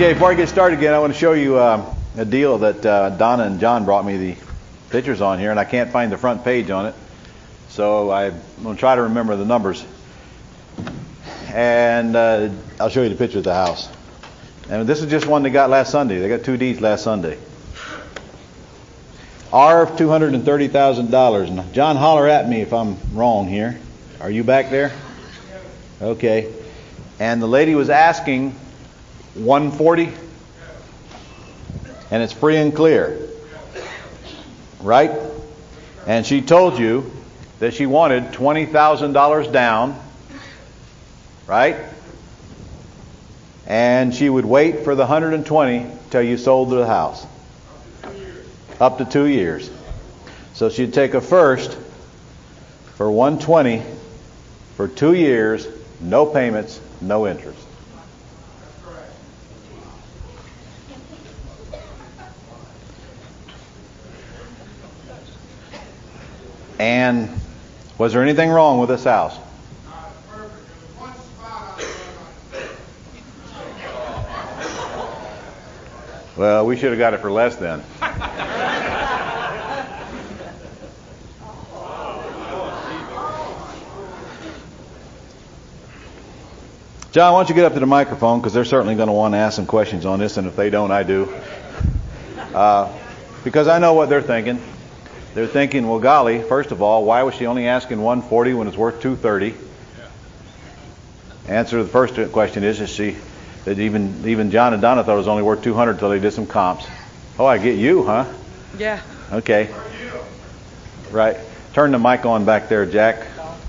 Okay, before I get started again, I want to show you a deal that Donna and John brought me the pictures on here, and I can't find the front page on it. So I'm going to try to remember the numbers. And I'll show you the picture of the house. And this is just one they got last Sunday. They got 2 deeds last Sunday. R of $230,000. Now, John, holler at me if I'm wrong here. Are you back there? Okay. And the lady was asking 140, and it's free and clear, right? And she told you that she wanted $20,000 down, right? And she would wait for the 120 till you sold the house. Up to 2 years. So she'd take a first for 120 for 2 years, no payments, no interest. And was there anything wrong with this house? Well, we should have got it for less then. John, why don't you get up to the microphone, because they're certainly going to want to ask some questions on this, and if they don't, I do. Because I know what they're thinking. They're thinking, well, golly, first of all, why was she only asking 140 when it's worth 230? Answer to the first question is she that even John and Donna thought it was only worth 200 until they did some comps. Oh, I get you, huh? Yeah. Okay. Right. Turn the mic on back there, Jack.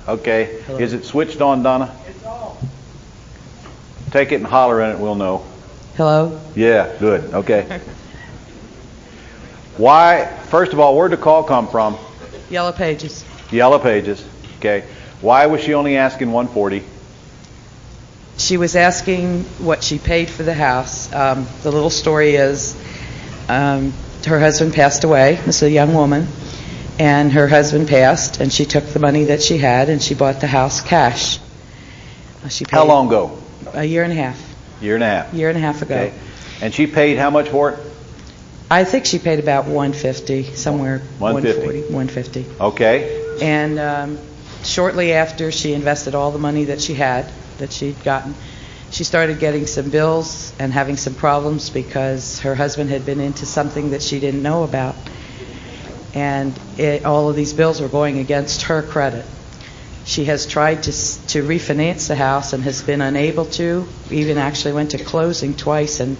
Okay. Hello. Is it switched on, Donna? It's on. Take it and holler in it, we'll know. Hello? Yeah, good. Okay. Why, first of all, where'd the call come from? Yellow Pages. Yellow Pages. Okay. Why was she only asking 140? She was asking what she paid for the house. The little story is her husband passed away. This is a young woman. And her husband passed, and she took the money that she had, and she bought the house cash. She paid How long ago? A year and a half. Year and a half. Year and a half ago. Okay. And she paid how much for it? I think she paid about $150, somewhere 150. 150. Okay. And shortly after she invested all the money that she had, that she'd gotten, she started getting some bills and having some problems because her husband had been into something that she didn't know about. And all of these bills were going against her credit. She has tried to refinance the house and has been unable to. Even actually went to closing twice, and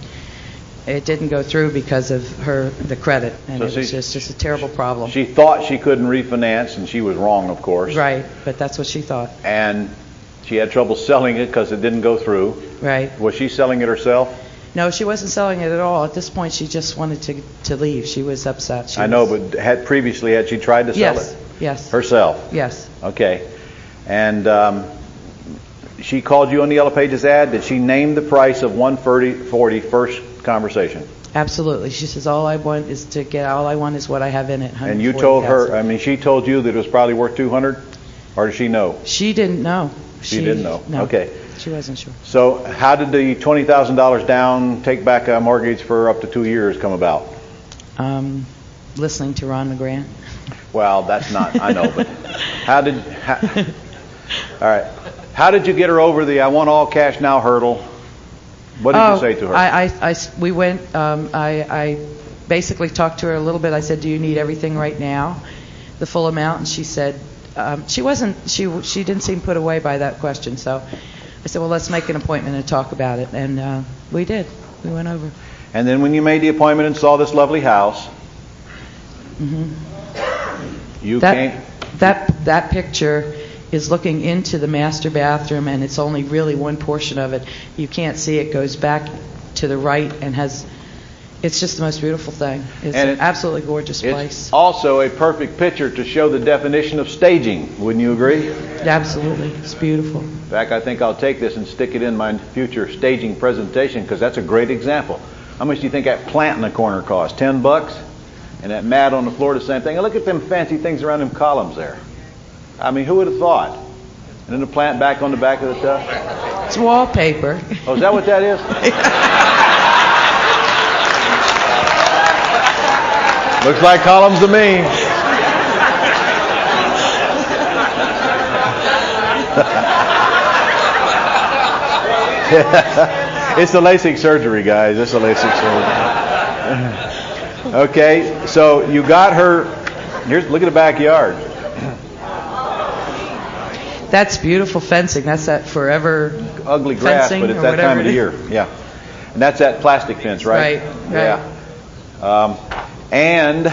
it didn't go through because of the credit. And so it was just a terrible problem. She thought she couldn't refinance, and she was wrong, of course. Right, but that's what she thought. And she had trouble selling it because it didn't go through. Right. Was she selling it herself? No, she wasn't selling it at all. At this point, she just wanted to leave. She was upset. I know, but had she tried to sell it? Yes. Herself? Yes. Okay. And she called you on the Yellow Pages ad. Did she name the price of $140 first conversation? Absolutely. She says, all I want is what I have in it. And you told her, she told you that it was probably worth 200, or did she know? She didn't know. She didn't know. No. Okay. She wasn't sure. So how did the $20,000 down, take back a mortgage for up to 2 years come about? Listening to Ron McGran. Well, that's not, I know, but all right. How did you get her over the I want all cash now hurdle? What did you say to her? We went, I basically talked to her a little bit. I said, do you need everything right now? The full amount? And she said, she didn't seem put away by that question. So I said, well, let's make an appointment and talk about it. And we did. We went over. And then when you made the appointment and saw this lovely house, you came. That picture is looking into the master bathroom, and it's only really one portion of it. You can't see it. Goes back to the right and it's just the most beautiful thing. It's an absolutely gorgeous place. It's also a perfect picture to show the definition of staging. Wouldn't you agree? Absolutely. It's beautiful. In fact, I think I'll take this and stick it in my future staging presentation, because that's a great example. How much do you think that plant in the corner cost? $10? And that mat on the floor, the same thing. And look at them fancy things around them columns there. I mean, who would have thought? And then the plant back on the back of the tub. It's wallpaper. Oh, is that what that is? Looks like columns to me. It's the LASIK surgery, guys. It's the LASIK surgery. Okay, so you got her. Look at the backyard. That's beautiful fencing. That's that forever Ugly grass, fencing, but it's or that time whatever of it the is. year. Yeah, and that's that plastic fence, right? Right. Yeah. And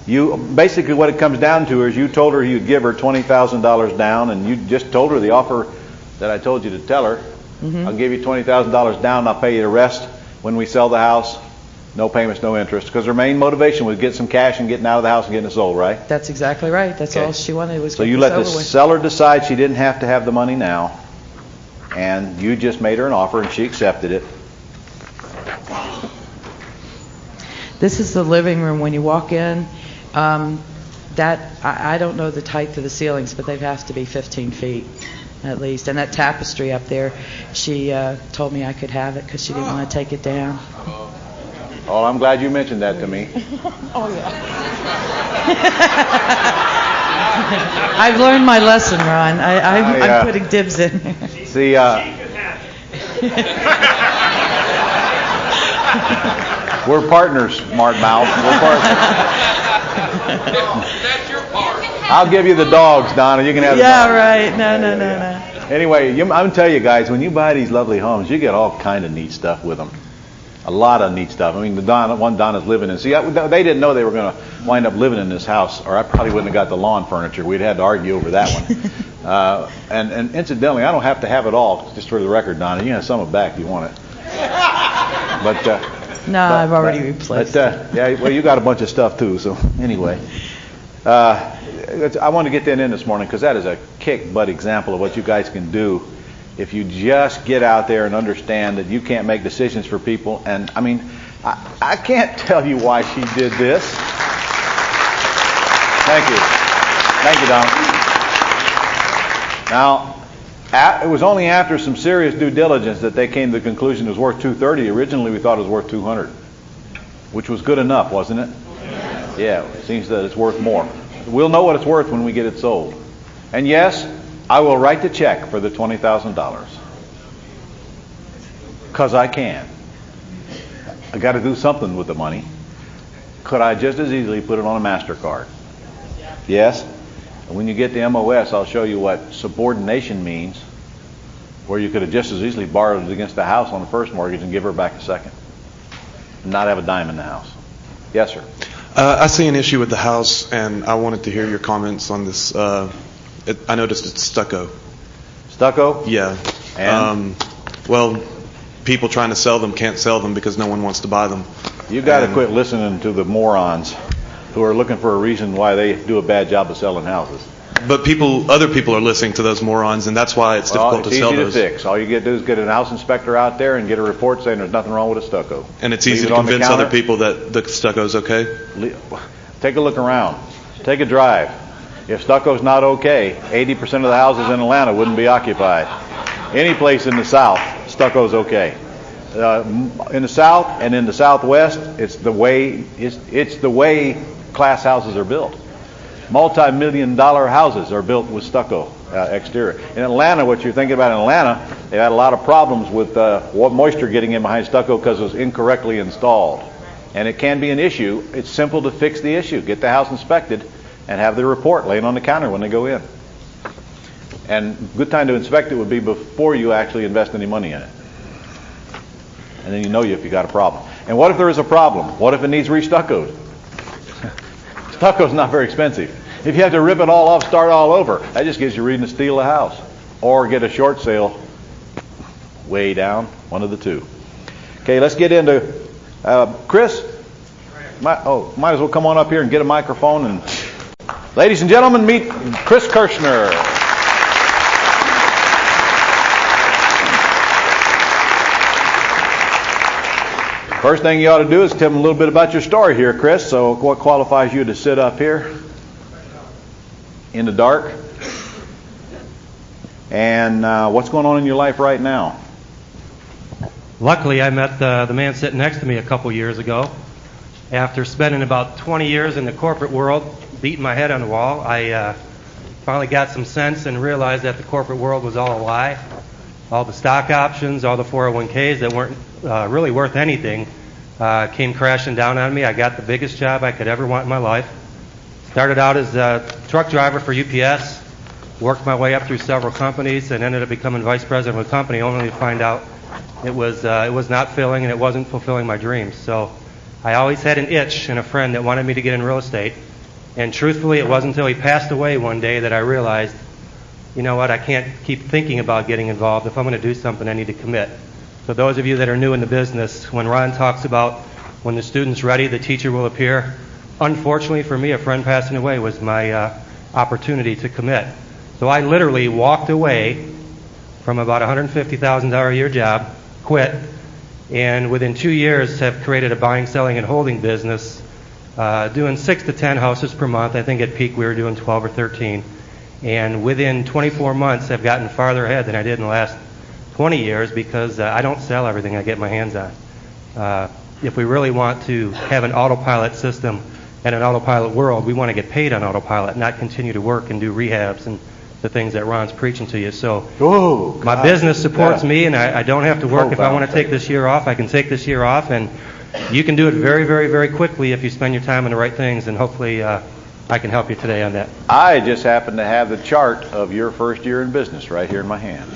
you basically what it comes down to is you told her you'd give her $20,000 down, and you just told her the offer that I told you to tell her. Mm-hmm. I'll give you $20,000 down. I'll pay you the rest when we sell the house. No payments, no interest. Because her main motivation was get some cash and getting out of the house and getting it sold, right? That's exactly right. That's Okay. all she wanted was. So you let the seller decide she didn't have to have the money now, and you just made her an offer and she accepted it. This is the living room. When you walk in, I don't know the height of the ceilings, but they have to be 15 feet at least. And that tapestry up there, she told me I could have it because she didn't want to take it down. Oh, I'm glad you mentioned that to me. Oh, yeah. I've learned my lesson, Ron. I'm putting dibs in. See, we're partners, Smart Mouth. We're partners. That's your part. I'll give you the dogs, Donna. You can have the Yeah, dogs. right. No. Anyway, I'm going to tell you guys, when you buy these lovely homes, you get all kind of neat stuff with them. A lot of neat stuff. I mean, the one Donna's living in. See, they didn't know they were going to wind up living in this house, or I probably wouldn't have got the lawn furniture. We'd had to argue over that one. And incidentally, I don't have to have it all. Just for the record, Donna, you can have some of it back if you want it. I've already replaced it. Yeah, well, you got a bunch of stuff too. So anyway, I want to get that in this morning because that is a kick-butt example of what you guys can do if you just get out there and understand that you can't make decisions for people. And I mean, I can't tell you why she did this. Thank you, Donna. Now, it was only after some serious due diligence that they came to the conclusion it was worth $230. Originally, we thought it was worth $200, which was good enough, wasn't it? Yeah, it seems that it's worth more. We'll know what it's worth when we get it sold. And yes, I will write the check for the $20,000 because I can. I got to do something with the money. Could I just as easily put it on a MasterCard? Yes. And when you get the MOS, I'll show you what subordination means, where you could have just as easily borrowed it against the house on the first mortgage and give her back the second, and not have a dime in the house. Yes, sir. I see an issue with the house, and I wanted to hear your comments on this. I noticed it's stucco. Stucco? Yeah. And? Well, people trying to sell them can't sell them because no one wants to buy them. You got to quit listening to the morons who are looking for a reason why they do a bad job of selling houses. But other people are listening to those morons, and that's why it's difficult to sell those. It's easy to fix. All you get to do is get a house inspector out there and get a report saying there's nothing wrong with a stucco. And it's easy to convince other people that the stucco's okay? Take a look around. Take a drive. If stucco's not okay, 80% of the houses in Atlanta wouldn't be occupied. Any place in the South, stucco's okay. In the South and in the Southwest, it's the way class houses are built. Multi-million-dollar houses are built with stucco exterior. In Atlanta, what you're thinking about in Atlanta, they've had a lot of problems with moisture getting in behind stucco because it was incorrectly installed. And it can be an issue. It's simple to fix the issue. Get the house inspected and have the report laying on the counter when they go in. And a good time to inspect it would be before you actually invest any money in it. And then you know if you got a problem. And what if there is a problem? What if it needs restuccoed? Stucco's not very expensive. If you have to rip it all off, start all over, that just gives you reason to steal the house. Or get a short sale way down, one of the two. Okay, let's get into Chris. Might as well come on up here and get a microphone. And ladies and gentlemen, meet Chris Kirshner. First thing you ought to do is tell them a little bit about your story here, Chris. So what qualifies you to sit up here in the dark? And what's going on in your life right now? Luckily, I met the man sitting next to me a couple years ago. After spending about 20 years in the corporate world, beating my head on the wall, I finally got some sense and realized that the corporate world was all a lie. All the stock options, all the 401ks that weren't really worth anything came crashing down on me. I got the biggest job I could ever want in my life. Started out as a truck driver for UPS, worked my way up through several companies, and ended up becoming vice president of a company, only to find out it was not filling and it wasn't fulfilling my dreams. So I always had an itch and a friend that wanted me to get in real estate. And truthfully, it wasn't until he passed away one day that I realized, you know what, I can't keep thinking about getting involved. If I'm going to do something, I need to commit. So those of you that are new in the business, when Ron talks about when the student's ready, the teacher will appear, unfortunately for me, a friend passing away was my opportunity to commit. So I literally walked away from about a $150,000 a year job, quit, and within 2 years have created a buying, selling, and holding business, doing 6 to 10 houses per month. I think at peak we were doing 12 or 13. And within 24 months, I've gotten farther ahead than I did in the last 20 years because I don't sell everything I get my hands on. If we really want to have an autopilot system and an autopilot world, we want to get paid on autopilot, not continue to work and do rehabs and the things that Ron's preaching to you. So my business supports me, and I don't have to work. If I want to take this year off, I can take this year off, and you can do it very, very, very quickly if you spend your time on the right things, and hopefully I can help you today on that. I just happen to have the chart of your first year in business right here in my hands.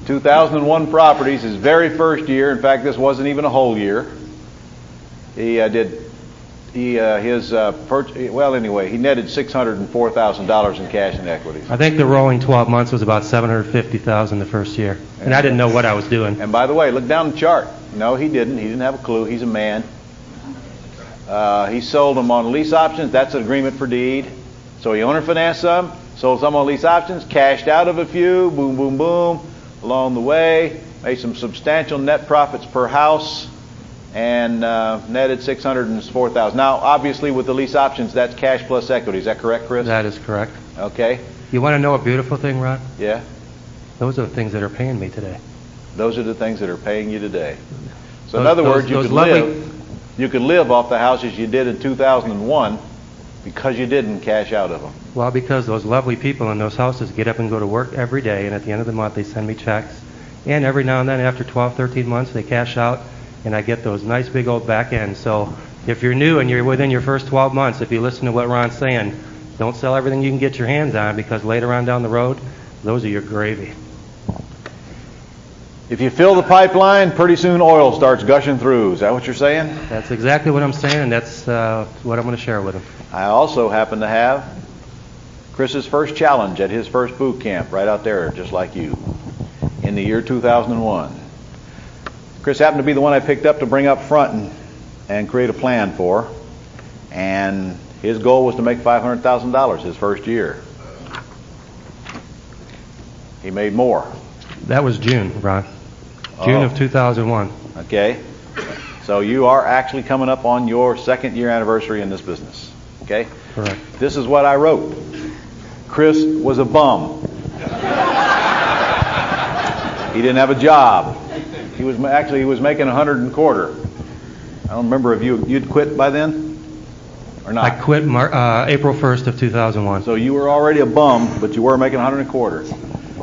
2001 Properties, his very first year. In fact, this wasn't even a whole year. He netted $604,000 in cash and equities. I think the rolling 12 months was about $750,000 the first year, and I didn't know what I was doing. And by the way, look down the chart. No, he didn't. He didn't have a clue. He's a man. He sold them on lease options. That's an agreement for deed. So he owner financed some, sold some on lease options, cashed out of a few, boom, boom, boom, along the way, made some substantial net profits per house, and netted $604,000. Now, obviously, with the lease options, that's cash plus equity. Is that correct, Chris? That is correct. Okay. You want to know a beautiful thing, Ron? Yeah. Those are the things that are paying me today. Those are the things that are paying you today. So in other words, you could live off the houses you did in 2001 because you didn't cash out of them. Well, because those lovely people in those houses get up and go to work every day, and at the end of the month they send me checks. And every now and then, after 12, 13 months, they cash out, and I get those nice big old back ends. So if you're new and you're within your first 12 months, if you listen to what Ron's saying, don't sell everything you can get your hands on, because later on down the road, those are your gravy. If you fill the pipeline, pretty soon oil starts gushing through. Is that what you're saying? That's exactly what I'm saying, and that's what I'm going to share with him. I also happen to have Chris's first challenge at his first boot camp right out there, just like you, in the year 2001. Chris happened to be the one I picked up to bring up front and create a plan for, and his goal was to make $500,000 his first year. He made more. That was June, Ron. June of 2001. Okay. So you are actually coming up on your second year anniversary in this business. Okay? Correct. This is what I wrote. Chris was a bum. He didn't have a job. He was making $100 and a quarter. I don't remember if you'd quit by then or not. I quit April 1st of 2001. So you were already a bum, but you were making $100 and a quarter.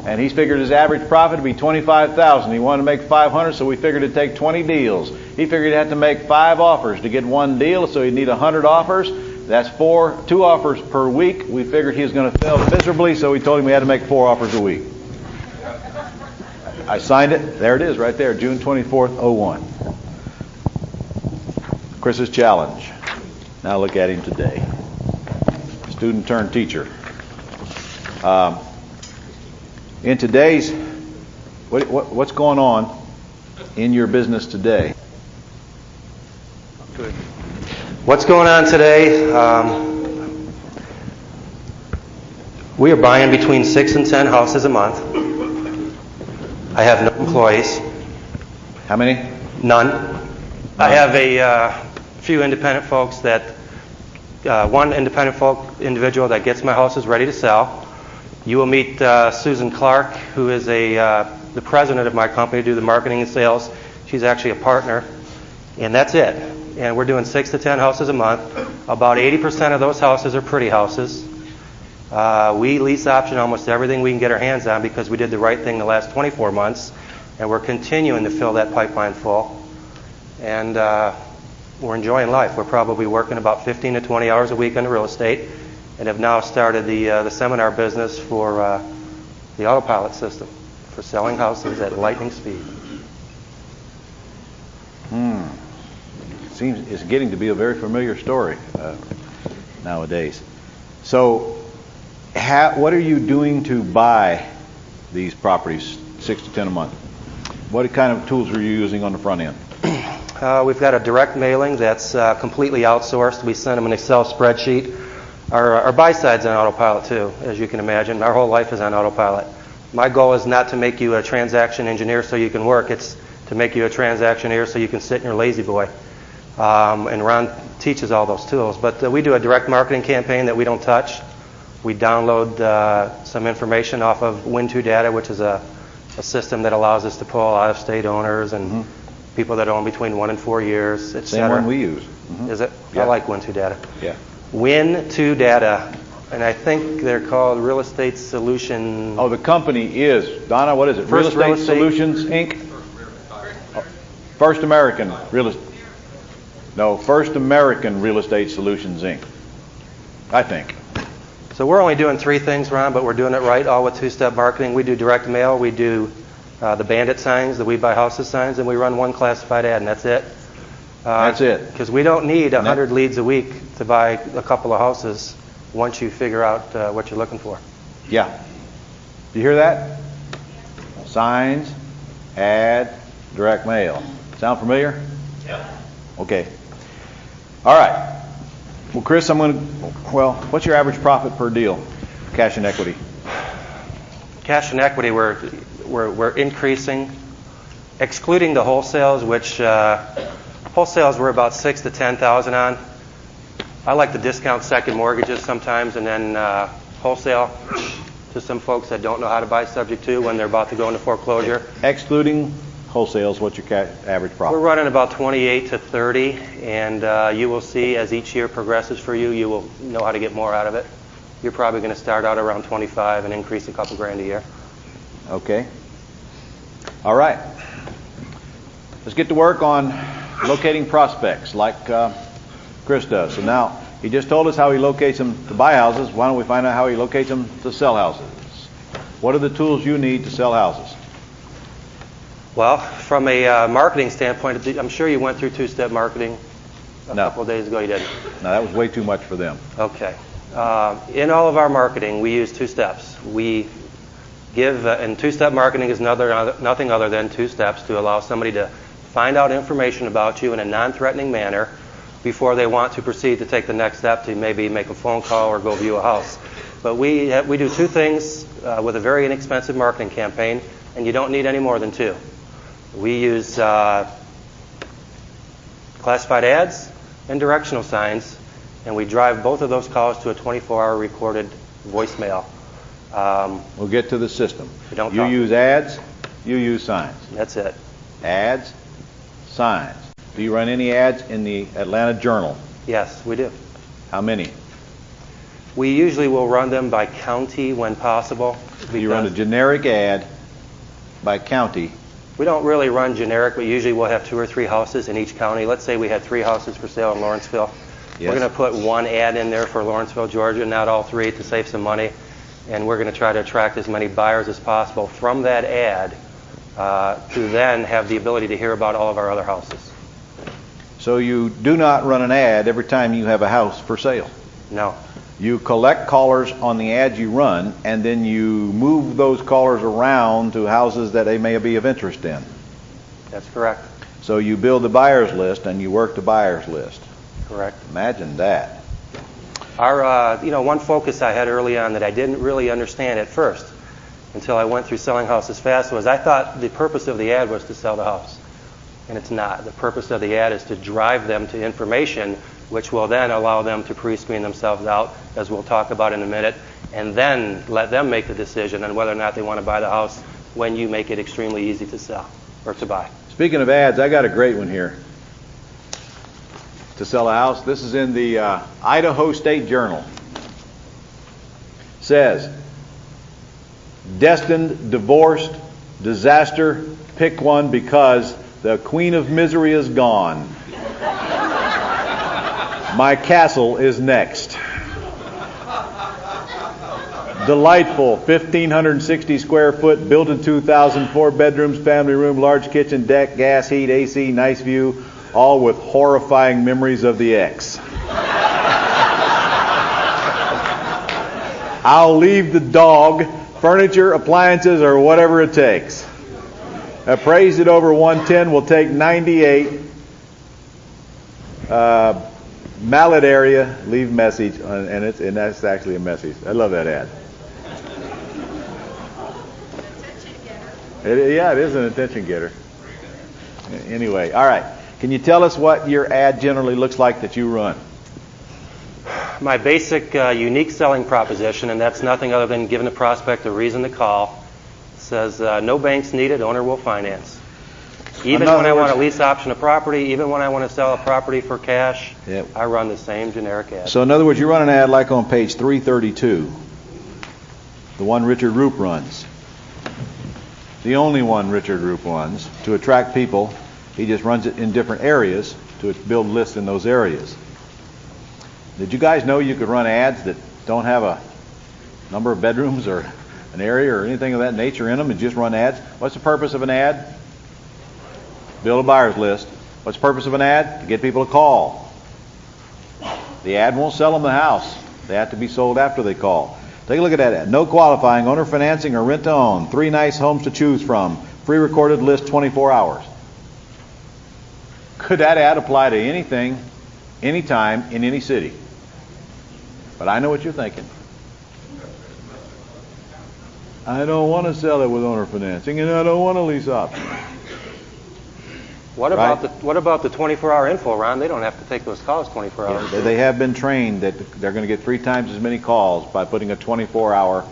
And he figured his average profit to be $25,000. He wanted to make $500, so we figured it'd take 20 deals. He figured he'd have to make 5 offers to get one deal, so he'd need 100 offers. That's 2 offers per week. We figured he was going to fail miserably, so we told him we had to make 4 offers a week. I signed it. There it is right there, June 24th, 01. Chris's challenge. Now look at him today. Student turned teacher. In today's, what's going on in your business today? Good. What's going on today? We are buying between 6 and 10 houses a month. I have no employees. How many? None. I have a few independent folks that, one independent individual that gets my houses ready to sell. You will meet Susan Clark, who is the president of my company, do the marketing and sales. She's actually a partner. And that's it. And we're doing 6 to 10 houses a month. About 80% of those houses are pretty houses. We lease option almost everything we can get our hands on because we did the right thing the last 24 months, and we're continuing to fill that pipeline full. And we're enjoying life. We're probably working about 15 to 20 hours a week on the real estate, and have now started the seminar business for the autopilot system for selling houses at lightning speed. Seems it's getting to be a very familiar story nowadays. So, what are you doing to buy these properties, 6 to 10 a month? What kind of tools are you using on the front end? We've got a direct mailing that's completely outsourced. We send them an Excel spreadsheet. Our buy side's on autopilot too, as you can imagine. Our whole life is on autopilot. My goal is not to make you a transaction engineer so you can work. It's to make you a transactioneer so you can sit in your lazy boy. And Ron teaches all those tools. But we do a direct marketing campaign that we don't touch. We download some information off of Win2 Data, which is a system that allows us to pull out-of-state owners and people that own between 1 and 4 years, et Same cetera. one we use. Is it? Yeah. I like Win2 Data. Yeah. Win2 Data, and I think they're called Real Estate Solution. Oh, the company is, Donna, what is it? First Real Real Estate Estate- Solutions, Inc.? First American Real Estate. No, First American Real Estate Solutions, Inc. I think. So we're only doing 3 things, Ron, but we're doing it right, all with two-step marketing. We do direct mail, we do the bandit signs, the We Buy Houses signs, and we run 1 classified ad, and that's it. That's it. Because we don't need 100 leads a week to buy a couple of houses once you figure out what you're looking for. Yeah. You hear that? Signs, ad, direct mail. Sound familiar? Yeah. Okay. All right. Well, Chris, what's your average profit per deal, cash and equity? Cash and equity, we're increasing, excluding the wholesales, which wholesales we're about 6 to 10,000 on. I like to discount second mortgages sometimes, and then wholesale to some folks that don't know how to buy subject to when they're about to go into foreclosure. Excluding wholesales, what's your average profit? We're running about 28 to 30, and you will see as each year progresses for you, you will know how to get more out of it. You're probably going to start out around 25 and increase a couple grand a year. Okay. All right. Let's get to work on locating prospects like Chris does. So now, he just told us how he locates them to buy houses. Why don't we find out how he locates them to sell houses? What are the tools you need to sell houses? Well, from a marketing standpoint, I'm sure you went through two-step marketing a couple of days ago. You didn't? No, that was way too much for them. Okay. In all of our marketing, we use 2 steps. We give, and 2-step marketing is nothing other than 2 steps to allow somebody to find out information about you in a non-threatening manner before they want to proceed to take the next step to maybe make a phone call or go view a house. But we do 2 things with a very inexpensive marketing campaign, and you don't need any more than 2. We use classified ads and directional signs, and we drive both of those calls to a 24-hour recorded voicemail. We'll get to the system. You use ads, you use signs. That's it. Ads, signs. Do you run any ads in the Atlanta Journal? Yes, we do. How many? We usually will run them by county when possible. You run a generic ad by county. We don't really run generic, but usually we'll have 2 or 3 houses in each county. Let's say we had 3 houses for sale in Lawrenceville. Yes. We're going to put 1 ad in there for Lawrenceville, Georgia, not all 3 to save some money. And we're going to try to attract as many buyers as possible from that ad to then have the ability to hear about all of our other houses. So you do not run an ad every time you have a house for sale? No. You collect callers on the ads you run, and then you move those callers around to houses that they may be of interest in. That's correct. So you build the buyer's list and you work the buyer's list. Correct. Imagine that. Our, one focus I had early on that I didn't really understand at first until I went through Selling Houses Fast was I thought the purpose of the ad was to sell the house. And it's not. The purpose of the ad is to drive them to information which will then allow them to pre-screen themselves out, as we'll talk about in a minute, and then let them make the decision on whether or not they want to buy the house when you make it extremely easy to sell or to buy. Speaking of ads, I got a great one here. to sell a house. This is in the Idaho State Journal. Says, destined, divorced, disaster, pick one because the queen of misery is gone. My castle is next. Delightful, 1,560 square foot, built in 2000, 4 bedrooms, family room, large kitchen, deck, gas, heat, AC, nice view, all with horrifying memories of the ex. I'll leave the dog, furniture, appliances, or whatever it takes. Appraised at over 110, will take 98. Mallet area, leave message, and that's actually a message. I love that ad. It is an attention getter. Anyway, all right. Can you tell us what your ad generally looks like that you run? My basic unique selling proposition, and that's nothing other than giving the prospect a reason to call, says no banks needed, owner will finance. Even when I want to lease option a property, even when I want to sell a property for cash, yep, I run the same generic ad. So in other words, you run an ad like on page 332, the one Richard Roop runs. The only one Richard Roop runs to attract people. He just runs it in different areas to build lists in those areas. Did you guys know you could run ads that don't have a number of bedrooms or an area or anything of that nature in them and just run ads? What's the purpose of an ad? Build a buyer's list. What's the purpose of an ad? To get people to call. The ad won't sell them the house. They have to be sold after they call. Take a look at that ad. No qualifying, owner financing, or rent to own. 3 nice homes to choose from. Free recorded list 24 hours. Could that ad apply to anything, anytime, in any city? But I know what you're thinking. I don't want to sell it with owner financing, and I don't want a lease option. What about the 24-hour info, Ron? They don't have to take those calls 24 hours. Yeah, they have been trained that they're going to get 3 times as many calls by putting a 24-hour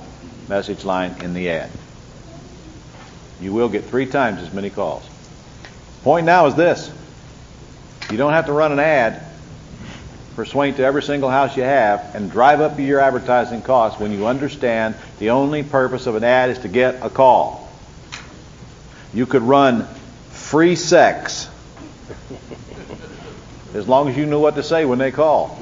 message line in the ad. You will get 3 times as many calls. Point now is this. You don't have to run an ad for swing to every single house you have and drive up your advertising costs when you understand the only purpose of an ad is to get a call. You could run free sex as long as you knew what to say when they call.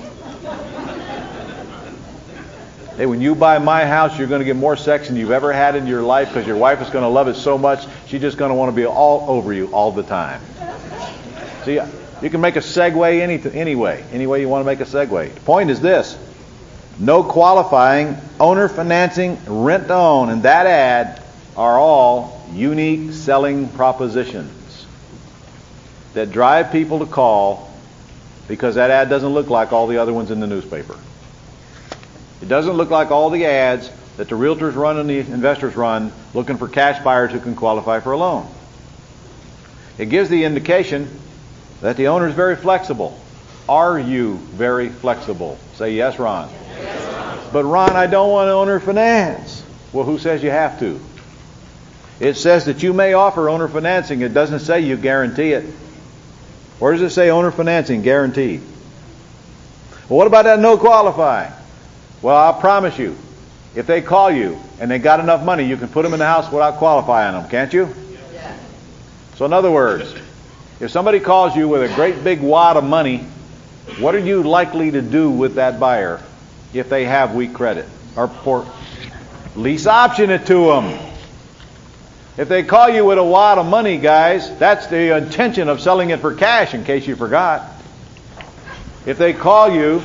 Hey, when you buy my house, you're going to get more sex than you've ever had in your life because your wife is going to love it so much, she's just going to want to be all over you all the time. See, you can make a segue any way you want to make a segue. The point is this. No qualifying, owner financing, rent to own, and that ad are all unique selling propositions that drive people to call because that ad doesn't look like all the other ones in the newspaper. It doesn't look like all the ads that the realtors run and the investors run looking for cash buyers who can qualify for a loan. It gives the indication that the owner is very flexible. Are you very flexible? Say yes, Ron. Yes, Ron. But Ron, I don't want to owner finance. Well, who says you have to? It says that you may offer owner financing. It doesn't say you guarantee it. Where does it say owner financing guaranteed? Well, what about that no qualifying? Well, I'll promise you, if they call you and they got enough money, you can put them in the house without qualifying them, can't you? Yeah. So in other words, if somebody calls you with a great big wad of money, what are you likely to do with that buyer if they have weak credit? Or lease option it to them. If they call you with a wad of money, guys, that's the intention of selling it for cash, in case you forgot. If they call you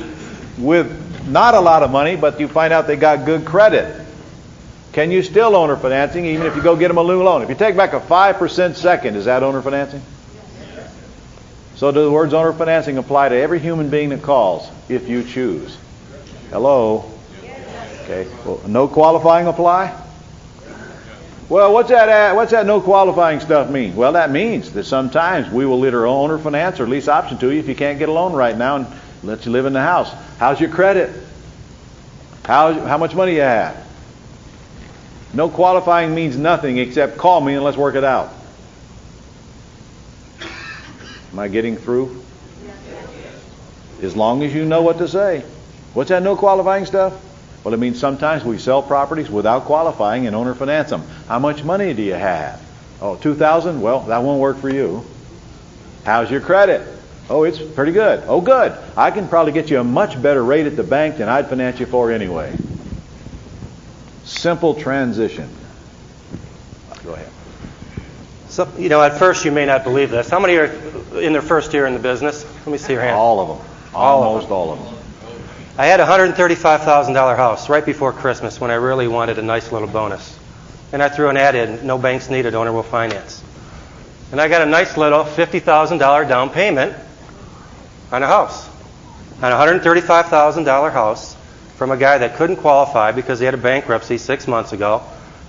with not a lot of money, but you find out they got good credit, can you still owner financing even if you go get them a new loan? If you take back a 5% second, is that owner financing? So do the words owner financing apply to every human being that calls if you choose? Hello? Okay. Well, no qualifying apply? Well, what's that no qualifying stuff mean? Well, that means that sometimes we will either owner finance or lease option to you if you can't get a loan right now and let you live in the house. How's your credit? How much money you have? No qualifying means nothing except call me and let's work it out. Am I getting through? as long as you know what to say. What's that no qualifying stuff? Well, it means sometimes we sell properties without qualifying and owner finance them. How much money do you have? Oh, $2,000? Well, that won't work for you. How's your credit? Oh, it's pretty good. Oh, good. I can probably get you a much better rate at the bank than I'd finance you for anyway. Simple transition. Go ahead. So, at first you may not believe this. How many are in their first year in the business? Let me see your hand. All of them. Almost all of them. I had a $135,000 house right before Christmas when I really wanted a nice little bonus. And I threw an ad in, no banks needed, owner will finance. And I got a nice little $50,000 down payment on a house. On a $135,000 house from a guy that couldn't qualify because he had a bankruptcy 6 months ago,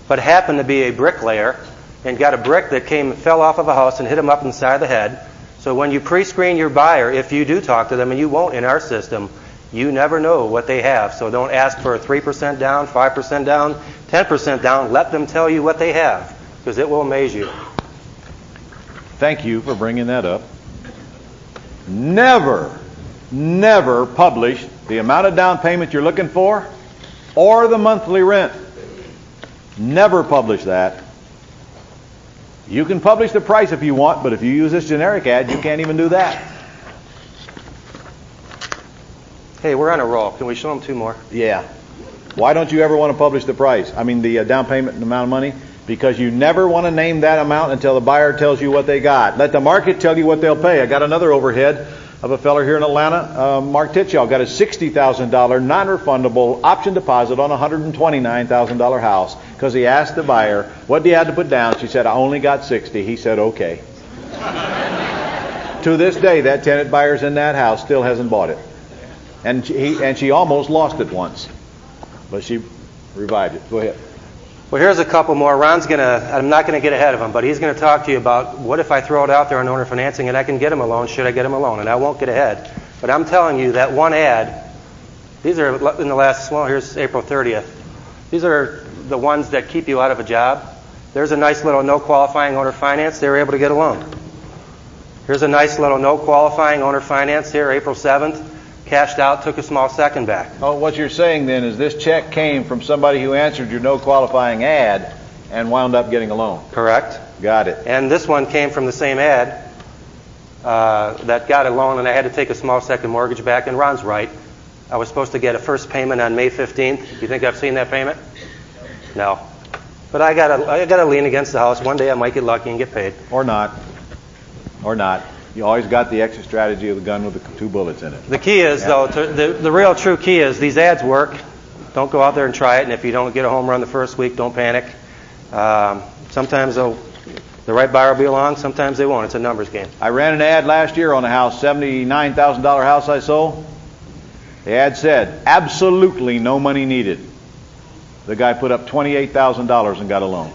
but happened to be a bricklayer and got a brick that fell off of a house and hit him up inside the head. So when you pre-screen your buyer, if you do talk to them, and you won't in our system, you never know what they have. So don't ask for a 3% down, 5% down, 10% down. Let them tell you what they have, because it will amaze you. Thank you for bringing that up. Never publish the amount of down payment you're looking for or the monthly rent. Never publish that. You can publish the price if you want, but if you use this generic ad, you can't even do that. Hey, we're on a roll. Can we show them two more? Yeah. Why don't you ever want to publish the price? I mean, the down payment and amount of money? Because you never want to name that amount until the buyer tells you what they got. Let the market tell you what they'll pay. I got another overhead of a feller here in Atlanta, Mark Titshaw, got a $60,000 non-refundable option deposit on a $129,000 house because he asked the buyer, what do you have to put down? She said, I only got 60. He said, okay. To this day, that tenant buyer's in that house still hasn't bought it. And she almost lost it once, but she revived it. Go ahead. Well, here's a couple more. I'm not going to get ahead of him, but he's going to talk to you about what if I throw it out there on owner financing and I can get him a loan, should I get him a loan? And I won't get ahead. But I'm telling you that one ad, these are in the last, here's April 30th. These are the ones that keep you out of a job. There's a nice little no qualifying owner finance. They were able to get a loan. Here's a nice little no qualifying owner finance here, April 7th. Cashed out, took a small second back. Oh, what you're saying then is this check came from somebody who answered your no qualifying ad and wound up getting a loan. Correct. Got it. And this one came from the same ad that got a loan, and I had to take a small second mortgage back. And Ron's right. I was supposed to get a first payment on May 15th. You think I've seen that payment? No. But I got a lien against the house. One day I might get lucky and get paid. Or not. Or not. You always got the exit strategy of the gun with the 2 bullets in it. The key is, though, the real true key is these ads work. Don't go out there and try it. And if you don't get a home run the first week, don't panic. Sometimes the right buyer will be along. Sometimes they won't. It's a numbers game. I ran an ad last year on a house, $79,000 house I sold. The ad said, absolutely no money needed. The guy put up $28,000 and got a loan.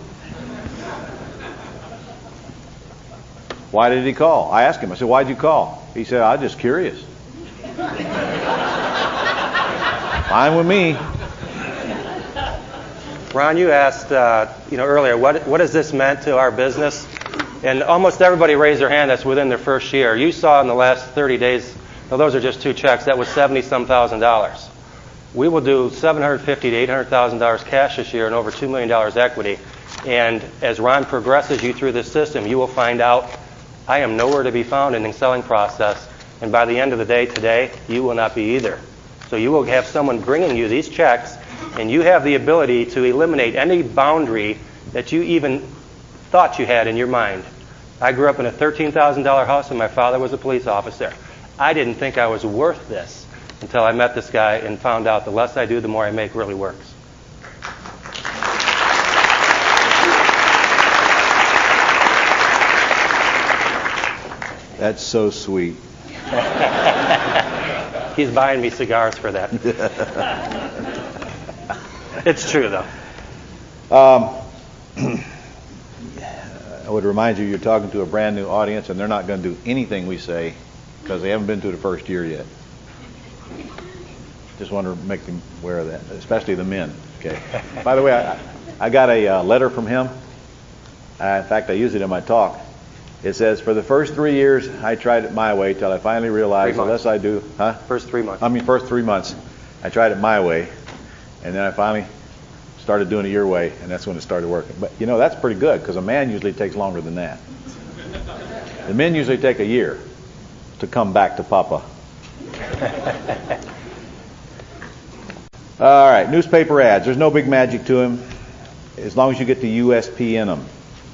Why did he call? I asked him. I said, why'd you call? He said, I'm just curious. Fine with me. Ron, you asked earlier, what has this meant to our business? And almost everybody raised their hand that's within their first year. You saw in the last 30 days, well, those are just 2 checks. That was $70-some thousand. We will do $750,000 to $800,000 cash this year and over $2 million equity. And as Ron progresses you through this system, you will find out I am nowhere to be found in the selling process. And by the end of the day today, you will not be either. So you will have someone bringing you these checks, and you have the ability to eliminate any boundary that you even thought you had in your mind. I grew up in a $13,000 house, and my father was a police officer. I didn't think I was worth this until I met this guy and found out the less I do, the more I make really works. That's so sweet. He's buying me cigars for that. It's true, though. I would remind you, you're talking to a brand new audience, and they're not going to do anything we say because they haven't been through the first year yet. Just want to make them aware of that, especially the men. Okay. By the way, I got a letter from him. In fact, I used it in my talk. It says, for the first 3 years, I tried it my way till I finally realized, unless I do, First 3 months. first 3 months, I tried it my way, and then I finally started doing it your way, and that's when it started working. But, that's pretty good, because a man usually takes longer than that. The men usually take a year to come back to Papa. All right, newspaper ads. There's no big magic to them, as long as you get the USP in them.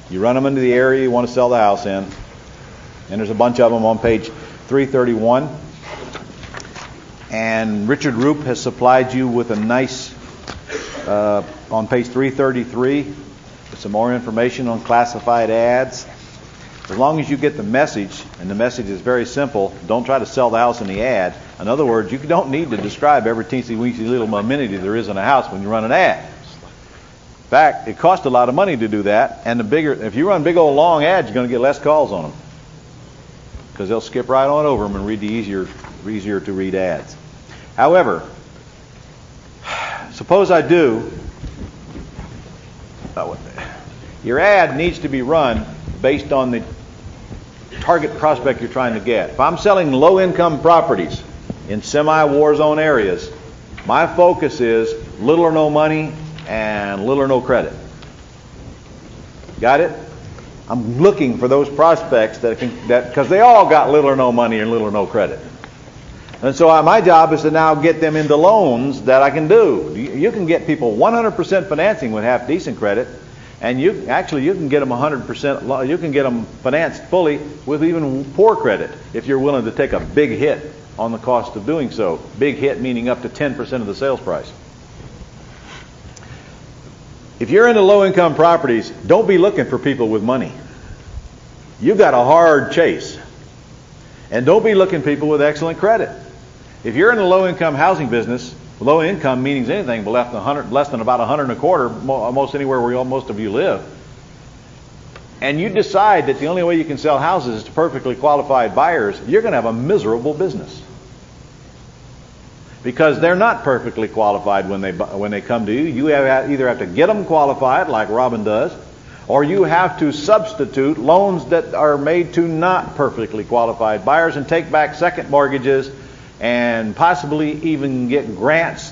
You run them into the area you want to sell the house in, and there's a bunch of them on page 331. And Richard Roop has supplied you with a nice, on page 333, with some more information on classified ads. As long as you get the message, and the message is very simple, don't try to sell the house in the ad. In other words, you don't need to describe every teensy-weensy little amenity there is in a house when you run an ad. In fact, it costs a lot of money to do that, and if you run big old long ads, you're going to get less calls on them, because they'll skip right on over them and read the easier to read ads. However, suppose I do, your ad needs to be run based on the target prospect you're trying to get. If I'm selling low-income properties in semi-war zone areas, my focus is little or no money and little or no credit. Got it? I'm looking for those prospects because they all got little or no money and little or no credit. And so my job is to now get them into loans that I can do. You can get people 100% financing with half decent credit, and you can get them 100%. You can get them financed fully with even poor credit if you're willing to take a big hit on the cost of doing so. Big hit meaning up to 10% of the sales price. If you're into low-income properties, don't be looking for people with money. You've got a hard chase. And don't be looking for people with excellent credit. If you're in the low-income housing business, low income means anything but less than about 125, almost anywhere where most of you live, and you decide that the only way you can sell houses is to perfectly qualified buyers, you're going to have a miserable business. Because they're not perfectly qualified when they come to you. You either have to get them qualified, like Robin does, or you have to substitute loans that are made to not perfectly qualified buyers and take back second mortgages and possibly even get grants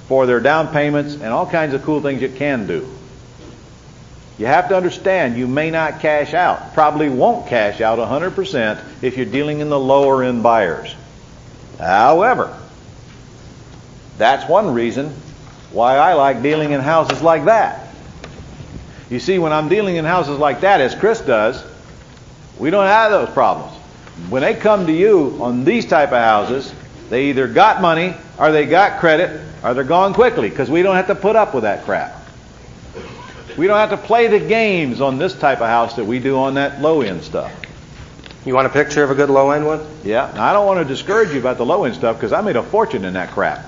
for their down payments and all kinds of cool things you can do. You have to understand you may not cash out, probably won't cash out 100% if you're dealing in the lower end buyers. However, that's one reason why I like dealing in houses like that. You see, when I'm dealing in houses like that, as Chris does, we don't have those problems. When they come to you on these type of houses, they either got money, or they got credit, or they're gone quickly, because we don't have to put up with that crap. We don't have to play the games on this type of house that we do on that low-end stuff. You want a picture of a good low-end one? Yeah. Now, I don't want to discourage you about the low-end stuff, because I made a fortune in that crap.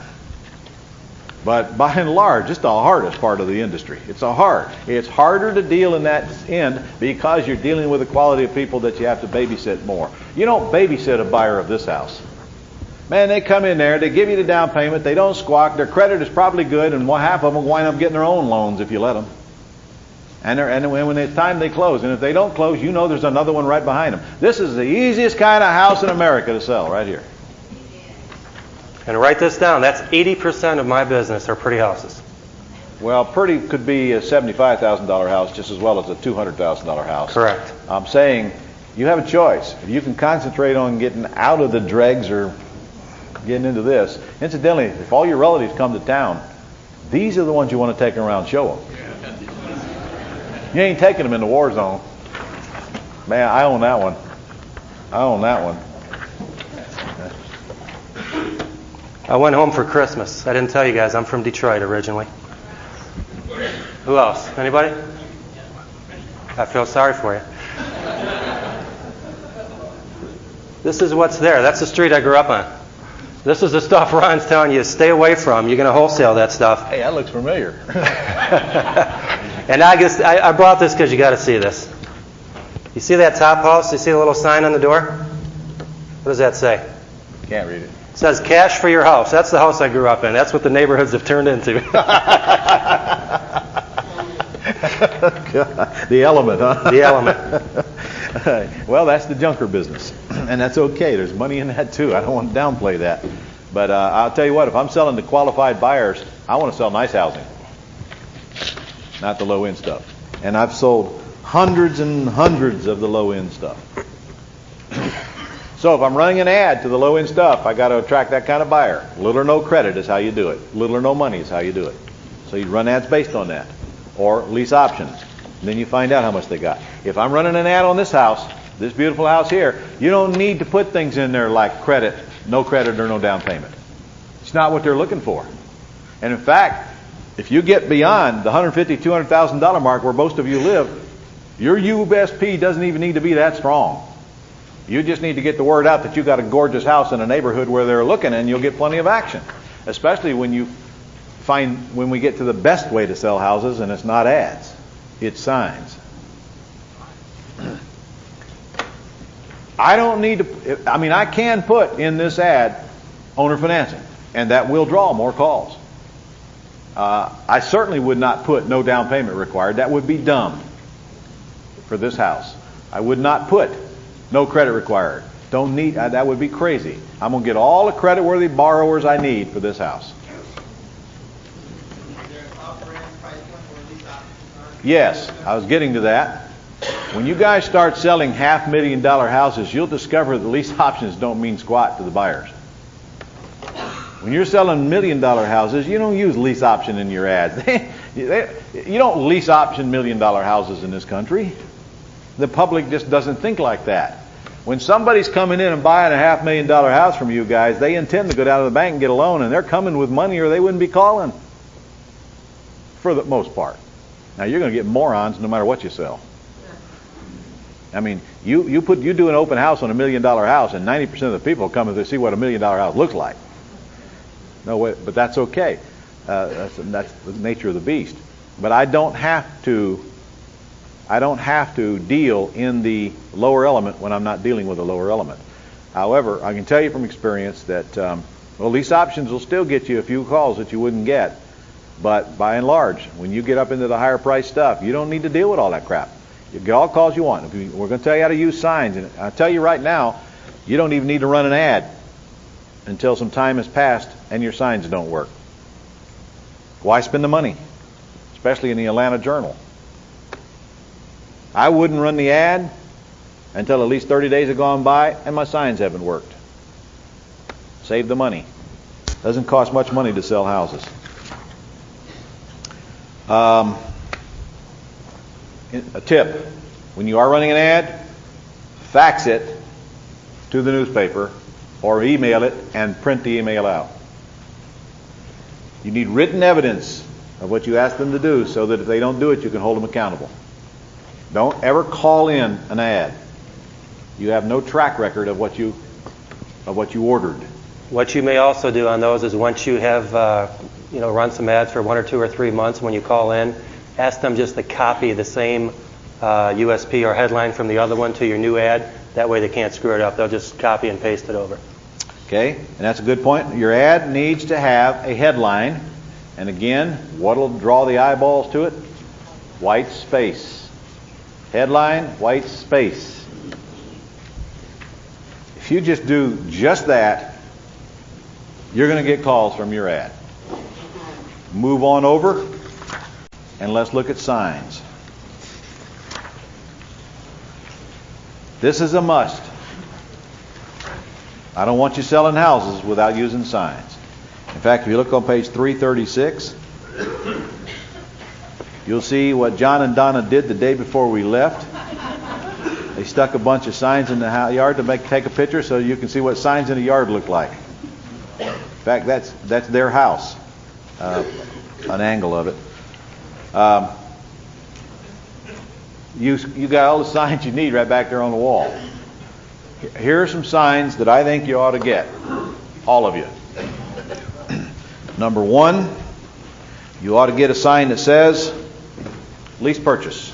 But by and large, it's the hardest part of the industry. It's harder to deal in that end because you're dealing with a quality of people that you have to babysit more. You don't babysit a buyer of this house. Man, they come in there, they give you the down payment, they don't squawk, their credit is probably good, and half of them will wind up getting their own loans if you let them. And when it's time they close, and if they don't close, you know there's another one right behind them. This is the easiest kind of house in America to sell, right here. And write this down, that's 80% of my business are pretty houses. Well, pretty could be a $75,000 house just as well as a $200,000 house. Correct. I'm saying you have a choice. If you can concentrate on getting out of the dregs or getting into this. Incidentally, if all your relatives come to town, these are the ones you want to take around and show them. You ain't taking them in the war zone. Man, I own that one. I went home for Christmas. I didn't tell you guys, I'm from Detroit originally. Who else? Anybody? I feel sorry for you. This is what's there. That's the street I grew up on. This is the stuff Ron's telling you to stay away from. You're going to wholesale that stuff. Hey, that looks familiar. And I brought this because you got to see this. You see that top house? You see the little sign on the door? What does that say? Can't read it. It says cash for your house. That's the house I grew up in. That's what the neighborhoods have turned into. The element, huh? The element. Well, that's the junker business, and that's okay. There's money in that too. I don't want to downplay that. But I'll tell you what, if I'm selling to qualified buyers, I want to sell nice housing, not the low-end stuff. And I've sold hundreds and hundreds of the low-end stuff. So if I'm running an ad to the low-end stuff, I got to attract that kind of buyer. Little or no credit is how you do it. Little or no money is how you do it. So you run ads based on that. Or lease options. And then you find out how much they got. If I'm running an ad on this house, this beautiful house here, you don't need to put things in there like credit, no credit or no down payment. It's not what they're looking for. And in fact, if you get beyond the $150,000, $200,000 mark where most of you live, your USP doesn't even need to be that strong. You just need to get the word out that you got a gorgeous house in a neighborhood where they're looking, and you'll get plenty of action. Especially when we get to the best way to sell houses, and it's not ads, it's signs. I don't need to, I can put in this ad owner financing, and that will draw more calls. I certainly would not put no down payment required. That would be dumb for this house. I would not put no credit required. Don't need, that would be crazy. I'm going to get all the credit-worthy borrowers I need for this house. Yes, I was getting to that. When you guys start selling $500,000 houses, you'll discover the lease options don't mean squat to the buyers. When you're selling $1 million houses, you don't use lease option in your ads. You don't lease option $1 million houses in this country. The public just doesn't think like that. When somebody's coming in and buying a $500,000 house from you guys, they intend to go down to the bank and get a loan, and they're coming with money or they wouldn't be calling, for the most part. Now, you're going to get morons no matter what you sell. You do an open house on $1 million house, and 90% of the people come to see what a $1 million house looks like. No way, but that's okay. That's the nature of the beast. But I don't have to deal in the lower element when I'm not dealing with a lower element. However, I can tell you from experience that lease options will still get you a few calls that you wouldn't get. But by and large, when you get up into the higher price stuff, you don't need to deal with all that crap. You get all the calls you want. We're going to tell you how to use signs. And I'll tell you right now, you don't even need to run an ad until some time has passed and your signs don't work. Why spend the money? Especially in the Atlanta Journal. I wouldn't run the ad until at least 30 days have gone by and my signs haven't worked. Save the money. Doesn't cost much money to sell houses. A tip. When you are running an ad, fax it to the newspaper or email it and print the email out. You need written evidence of what you ask them to do so that if they don't do it, you can hold them accountable. Don't ever call in an ad. You have no track record of what you ordered. What you may also do on those is once you have run some ads for 1 or 2 or 3 months, when you call in, ask them just to copy the same USP or headline from the other one to your new ad. That way they can't screw it up. They'll just copy and paste it over. Okay, and that's a good point. Your ad needs to have a headline. And again, what will draw the eyeballs to it? White space. Headline, white space. If you just do just that, you're going to get calls from your ad. Move on over, and let's look at signs. This is a must. I don't want you selling houses without using signs. In fact, if you look on page 336, you'll see what John and Donna did the day before we left. They stuck a bunch of signs in the yard to take a picture so you can see what signs in the yard look like. In fact, that's their house, an angle of it. You got all the signs you need right back there on the wall. Here are some signs that I think you ought to get, all of you. Number 1, you ought to get a sign that says lease purchase.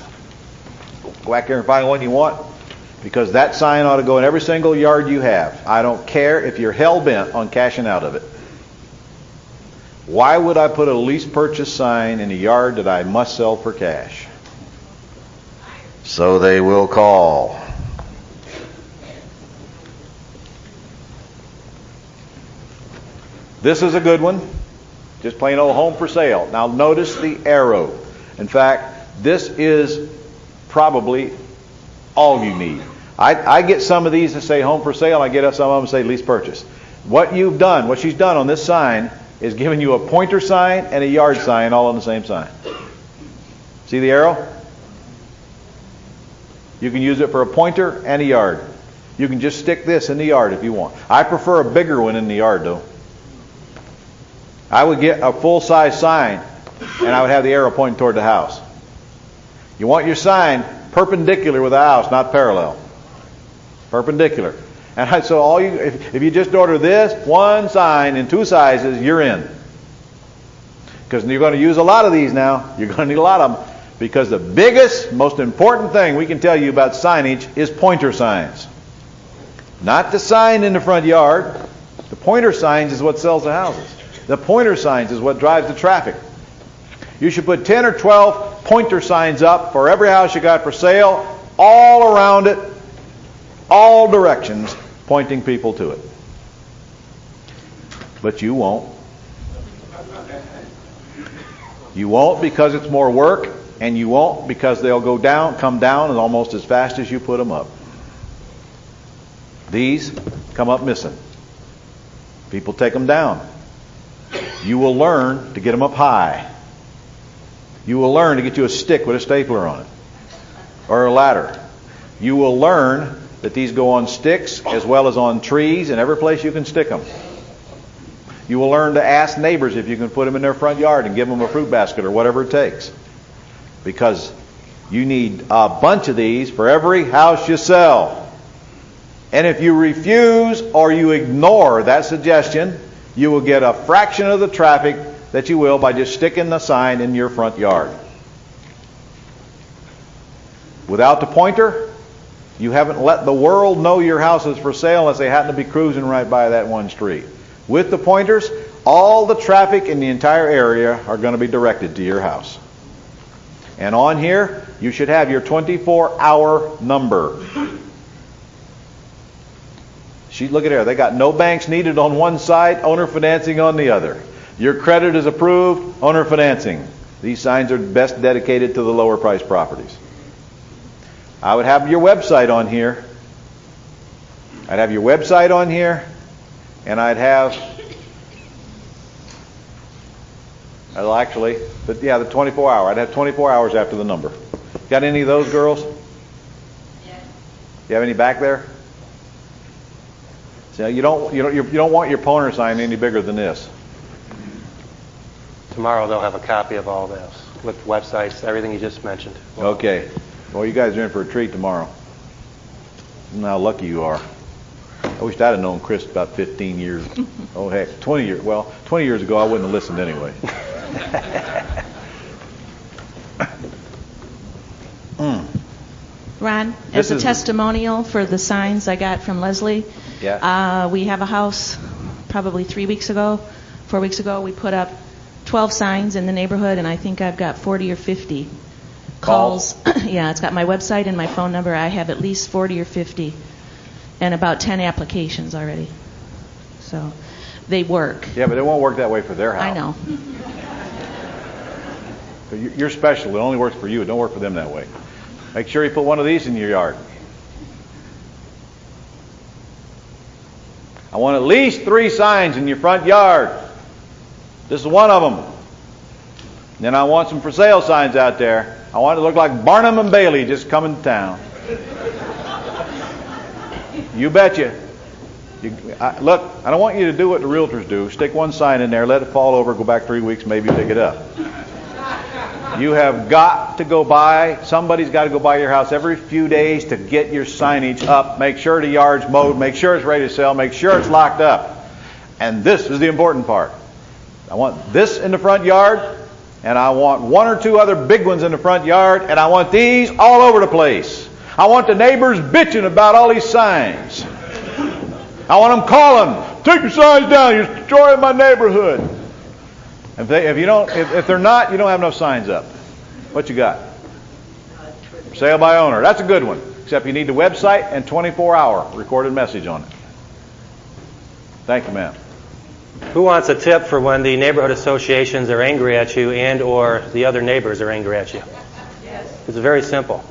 Go back there and find one you want, because that sign ought to go in every single yard you have. I don't care if you're hell-bent on cashing out of it. Why would I put a lease purchase sign in a yard that I must sell for cash? So they will call. This is a good one. Just plain old home for sale. Now notice the arrow. In fact, this is probably all you need. I get some of these that say home for sale. I get some of them that say lease purchase. What she's done on this sign is giving you a pointer sign and a yard sign all on the same sign. See the arrow? You can use it for a pointer and a yard. You can just stick this in the yard if you want. I prefer a bigger one in the yard though. I would get a full-size sign and I would have the arrow pointing toward the house. You want your sign perpendicular with the house, not parallel. Perpendicular. And so if you just order this one sign in 2 sizes, you're in. Because you're going to use a lot of these now. You're going to need a lot of them. Because the biggest, most important thing we can tell you about signage is pointer signs. Not the sign in the front yard. The pointer signs is what sells the houses. The pointer signs is what drives the traffic. You should put 10 or 12 pointer signs up for every house you got for sale, all around it, all directions, pointing people to it. But you won't. You won't because it's more work, and you won't because they'll come down and almost as fast as you put them up. These come up missing. People take them down. You will learn to get them up high. You will learn to get you a stick with a stapler on it, or a ladder. You will learn that these go on sticks as well as on trees and every place you can stick them. You will learn to ask neighbors if you can put them in their front yard and give them a fruit basket or whatever it takes. Because you need a bunch of these for every house you sell. And if you refuse or you ignore that suggestion, you will get a fraction of the traffic that you will by just sticking the sign in your front yard. Without the pointer, you haven't let the world know your house is for sale unless they happen to be cruising right by that one street. With the pointers, all the traffic in the entire area are going to be directed to your house. And on here, you should have your 24-hour number. Look at here. They got no banks needed on one side, owner financing on the other. Your credit is approved, owner financing. These signs are best dedicated to the lower price properties. I would have your website on here. I'd have your website on here, and I'd have, the 24 hour. I'd have 24 hours after the number. Got any of those, girls? Yeah. You have any back there? So you don't want your pointer sign any bigger than this. Tomorrow they'll have a copy of all this with websites, everything you just mentioned. Okay. Well, you guys are in for a treat tomorrow. How lucky you are. I wish I'd have known Chris about 15 years. Oh, heck, 20 years. Well, 20 years ago, I wouldn't have listened anyway. Ron, as a testimonial for the signs I got from Leslie, we have a house probably 4 weeks ago, we put up 12 signs in the neighborhood, and I think I've got 40 or 50 calls. Yeah, it's got my website and my phone number. I have at least 40 or 50 and about 10 applications already. So they work. Yeah, but it won't work that way for their house. I know. You're special. It only works for you. It don't work for them that way. Make sure you put one of these in your yard. I want at least 3 signs in your front yard. This is one of them. Then I want some for sale signs out there. I want it to look like Barnum and Bailey just coming to town. You betcha. Look, I don't want you to do what the realtors do. Stick one sign in there, let it fall over, go back 3 weeks, maybe pick it up. You have got to go by, somebody's got to go by your house every few days to get your signage up. Make sure the yard's mowed, make sure it's ready to sell, make sure it's locked up. And this is the important part. I want this in the front yard, and I want 1 or 2 other big ones in the front yard, and I want these all over the place. I want the neighbors bitching about all these signs. I want them calling, take your signs down, you're destroying my neighborhood. If they're not, you don't have enough signs up. What you got? For sale by owner. That's a good one. Except you need the website and 24-hour recorded message on it. Thank you, ma'am. Who wants a tip for when the neighborhood associations are angry at you and or the other neighbors are angry at you? Yes. It's very simple.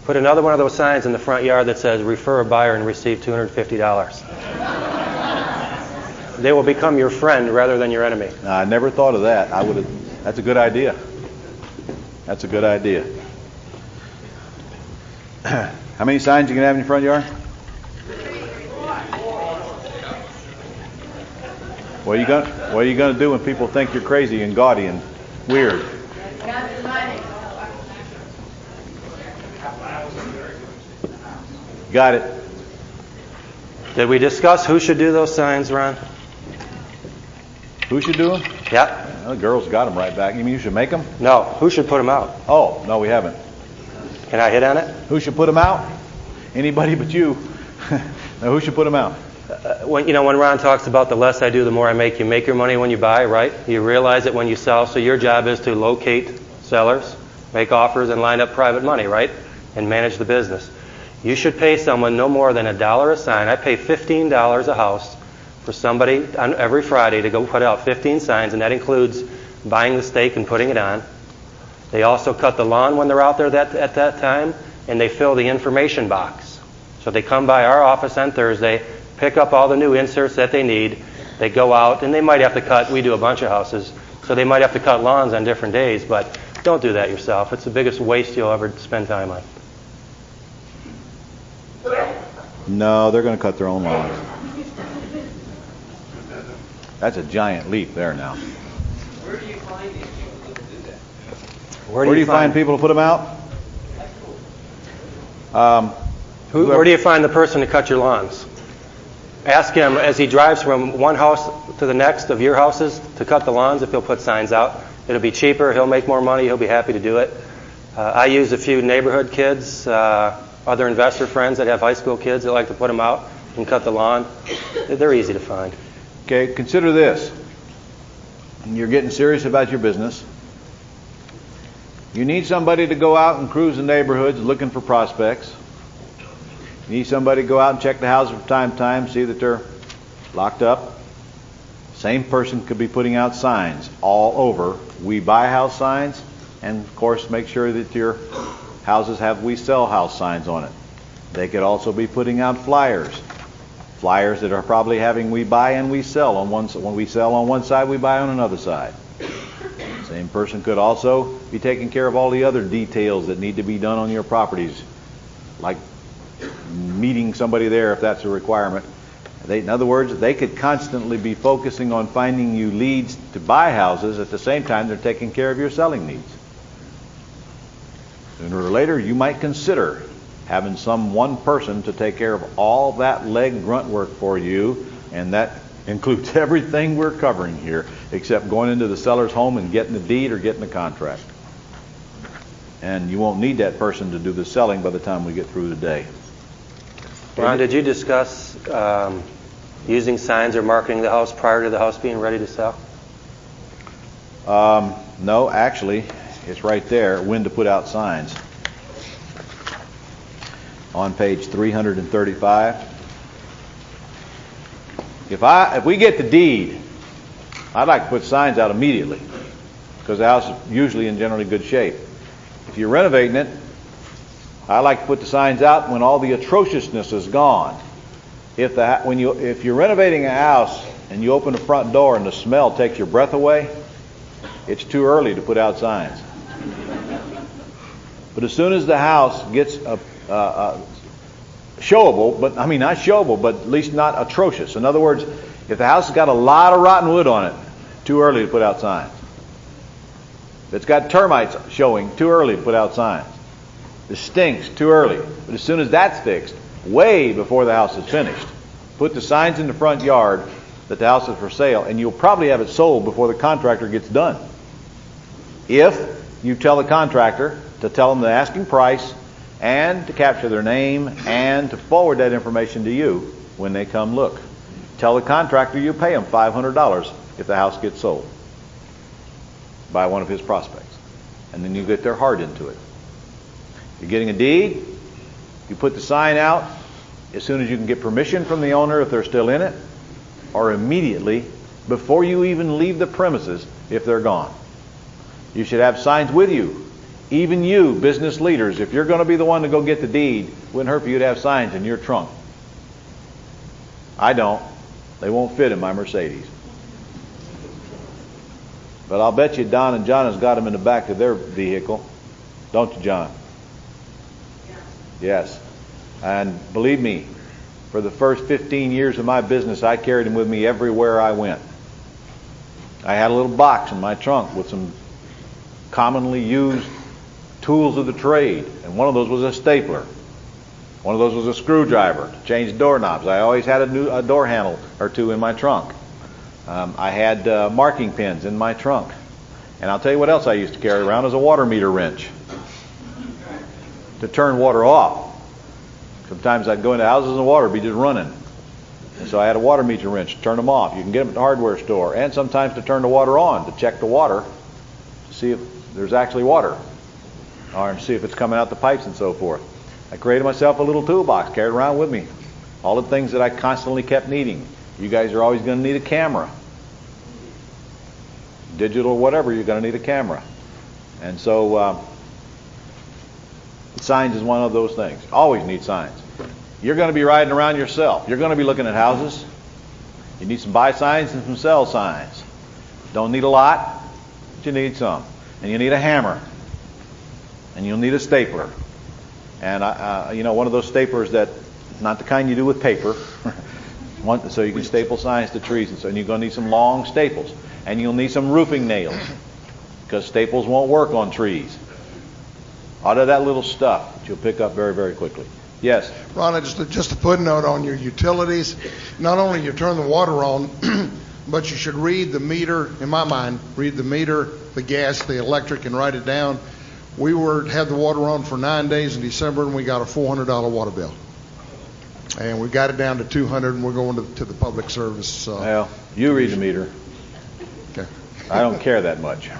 Put another one of those signs in the front yard that says, refer a buyer and receive $250. They will become your friend rather than your enemy. No, I never thought of that. That's a good idea. That's a good idea. How many signs you can have in your front yard? What are you going to do when people think you're crazy and gaudy and weird? Got it. Did we discuss who should do those signs, Ron? Who should do them? Yeah. Well, the girls got them right back. You mean you should make them? No. Who should put them out? Oh, no, we haven't. Can I hit on it? Who should put them out? Anybody but you. Now, who should put them out? When Ron talks about the less I do, the more I make, you make your money when you buy, right? You realize it when you sell. So your job is to locate sellers, make offers, and line up private money, right? And manage the business. You should pay someone no more than $1 a sign. I pay $15 a house for somebody on every Friday to go put out 15 signs, and that includes buying the stake and putting it on. They also cut the lawn when they're out there at that time, and they fill the information box. So they come by our office on Thursday, pick up all the new inserts that they need. They go out, and they might have to cut. We do a bunch of houses, so they might have to cut lawns on different days, but don't do that yourself. It's the biggest waste you'll ever spend time on. No, they're going to cut their own lawns. That's a giant leap there now. Where do you find these people that do that? Where do you find people to put them out? Where do you find the person to cut your lawns? Ask him as he drives from one house to the next of your houses to cut the lawns if he'll put signs out. It'll be cheaper. He'll make more money. He'll be happy to do it. I use a few neighborhood kids, other investor friends that have high school kids that like to put them out and cut the lawn. They're easy to find. Okay, consider this. You're getting serious about your business. You need somebody to go out and cruise the neighborhoods looking for prospects. You need somebody to go out and check the houses from time to time, see that they're locked up. Same person could be putting out signs all over. We buy house signs, and of course make sure that your houses have we sell house signs on it. They could also be putting out flyers that are probably having we buy and we sell on one. When we sell on one side, we buy on another side. Same person could also be taking care of all the other details that need to be done on your properties, like meeting somebody there if that's a requirement. In other words, they could constantly be focusing on finding you leads to buy houses at the same time they're taking care of your selling needs. Sooner or later, you might consider having some one person to take care of all that leg grunt work for you, and that includes everything we're covering here, except going into the seller's home and getting the deed or getting the contract. And you won't need that person to do the selling by the time we get through the day. Ron, did you discuss using signs or marketing the house prior to the house being ready to sell? No, actually, it's right there, when to put out signs. On page 335. If we get the deed, I'd like to put signs out immediately, because the house is usually in generally good shape. If you're renovating it, I like to put the signs out when all the atrociousness is gone. If you're renovating a house and you open the front door and the smell takes your breath away, it's too early to put out signs. But as soon as the house gets showable, but I mean not showable, but at least not atrocious. In other words, if the house has got a lot of rotten wood on it, too early to put out signs. If it's got termites showing, too early to put out signs. It stinks, too early. But as soon as that's fixed, way before the house is finished, put the signs in the front yard that the house is for sale, and you'll probably have it sold before the contractor gets done. If you tell the contractor to tell them the asking price and to capture their name and to forward that information to you when they come look. Tell the contractor you pay him $500 if the house gets sold by one of his prospects. And then you get their heart into it. You're getting a deed, you put the sign out as soon as you can get permission from the owner if they're still in it, or immediately before you even leave the premises if they're gone. You should have signs with you. Even you, business leaders, if you're going to be the one to go get the deed, it wouldn't hurt for you to have signs in your trunk. I don't. They won't fit in my Mercedes. But I'll bet you Don and John has got them in the back of their vehicle. Don't you, John? Yes. And believe me, for the first 15 years of my business, I carried them with me everywhere I went. I had a little box in my trunk with some commonly used tools of the trade, and one of those was a stapler. One of those was a screwdriver to change doorknobs. I always had a door handle or two in my trunk. I had marking pens in my trunk. And I'll tell you what else I used to carry around is a water meter wrench to turn water off. Sometimes I'd go into houses and the water would be just running. And so I had a water meter wrench to turn them off. You can get them at the hardware store. And sometimes to turn the water on, to check the water, to see if there's actually water, or to see if it's coming out the pipes and so forth. I created myself a little toolbox, carried around with me. All the things that I constantly kept needing. You guys are always going to need a camera. Digital or whatever, you're going to need a camera. And so signs is one of those things. Always need signs. You're going to be riding around yourself. You're going to be looking at houses. You need some buy signs and some sell signs. Don't need a lot, but you need some. And you need a hammer. And you'll need a stapler. And one of those staplers that, not the kind you do with paper, so you can staple signs to trees. And so you're going to need some long staples. And you'll need some roofing nails, because staples won't work on trees. Out of that little stuff that you'll pick up very, very quickly. Yes? Ron, just a footnote on your utilities. Not only you turn the water on, but you should read the meter, in my mind, read the meter, the gas, the electric, and write it down. We had the water on for 9 days in December, and we got a $400 water bill. And we got it down to $200, and we're going to the public service. Well, you read the meter. Okay. I don't care that much.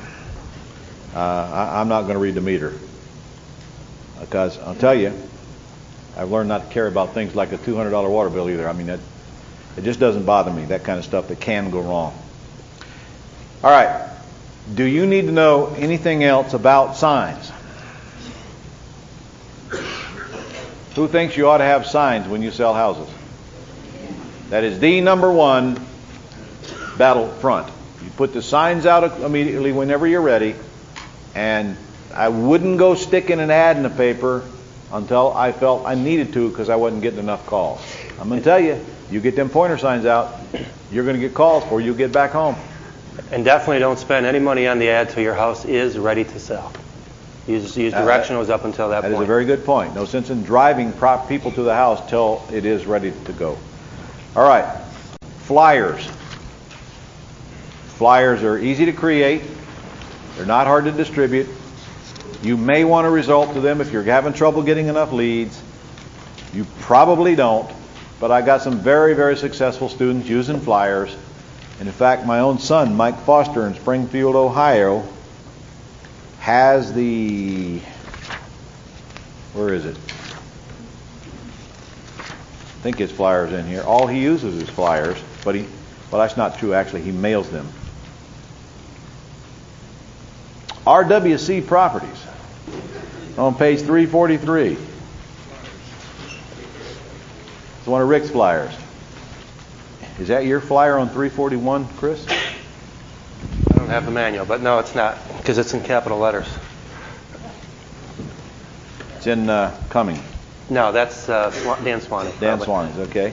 I'm not going to read the meter. Because I'll tell you, I've learned not to care about things like a $200 water bill either. I mean, it just doesn't bother me, that kind of stuff that can go wrong. All right. Do you need to know anything else about signs? Who thinks you ought to have signs when you sell houses? That is the number one battlefront. You put the signs out immediately whenever you're ready, and I wouldn't go sticking an ad in the paper until I felt I needed to, because I wasn't getting enough calls. I'm going to tell you, you get them pointer signs out, you're going to get calls before you get back home. And definitely don't spend any money on the ad till your house is ready to sell. Use directionals up until that point. That is a very good point. No sense in driving people to the house till it is ready to go. All right. Flyers. Flyers are easy to create. They're not hard to distribute. You may want to resort to them if you're having trouble getting enough leads. You probably don't. But I got some very, very successful students using flyers. And in fact, my own son, Mike Foster, in Springfield, Ohio, has the, where is it? I think his flyers in here. All he uses is flyers, but that's not true actually. He mails them. RWC Properties on page 343. It's one of Rick's flyers. Is that your flyer on 341, Chris? I don't have the manual, but no, it's not, because it's in capital letters. It's in Cumming. No, that's Dan Swanee. Dan Swanee's, okay.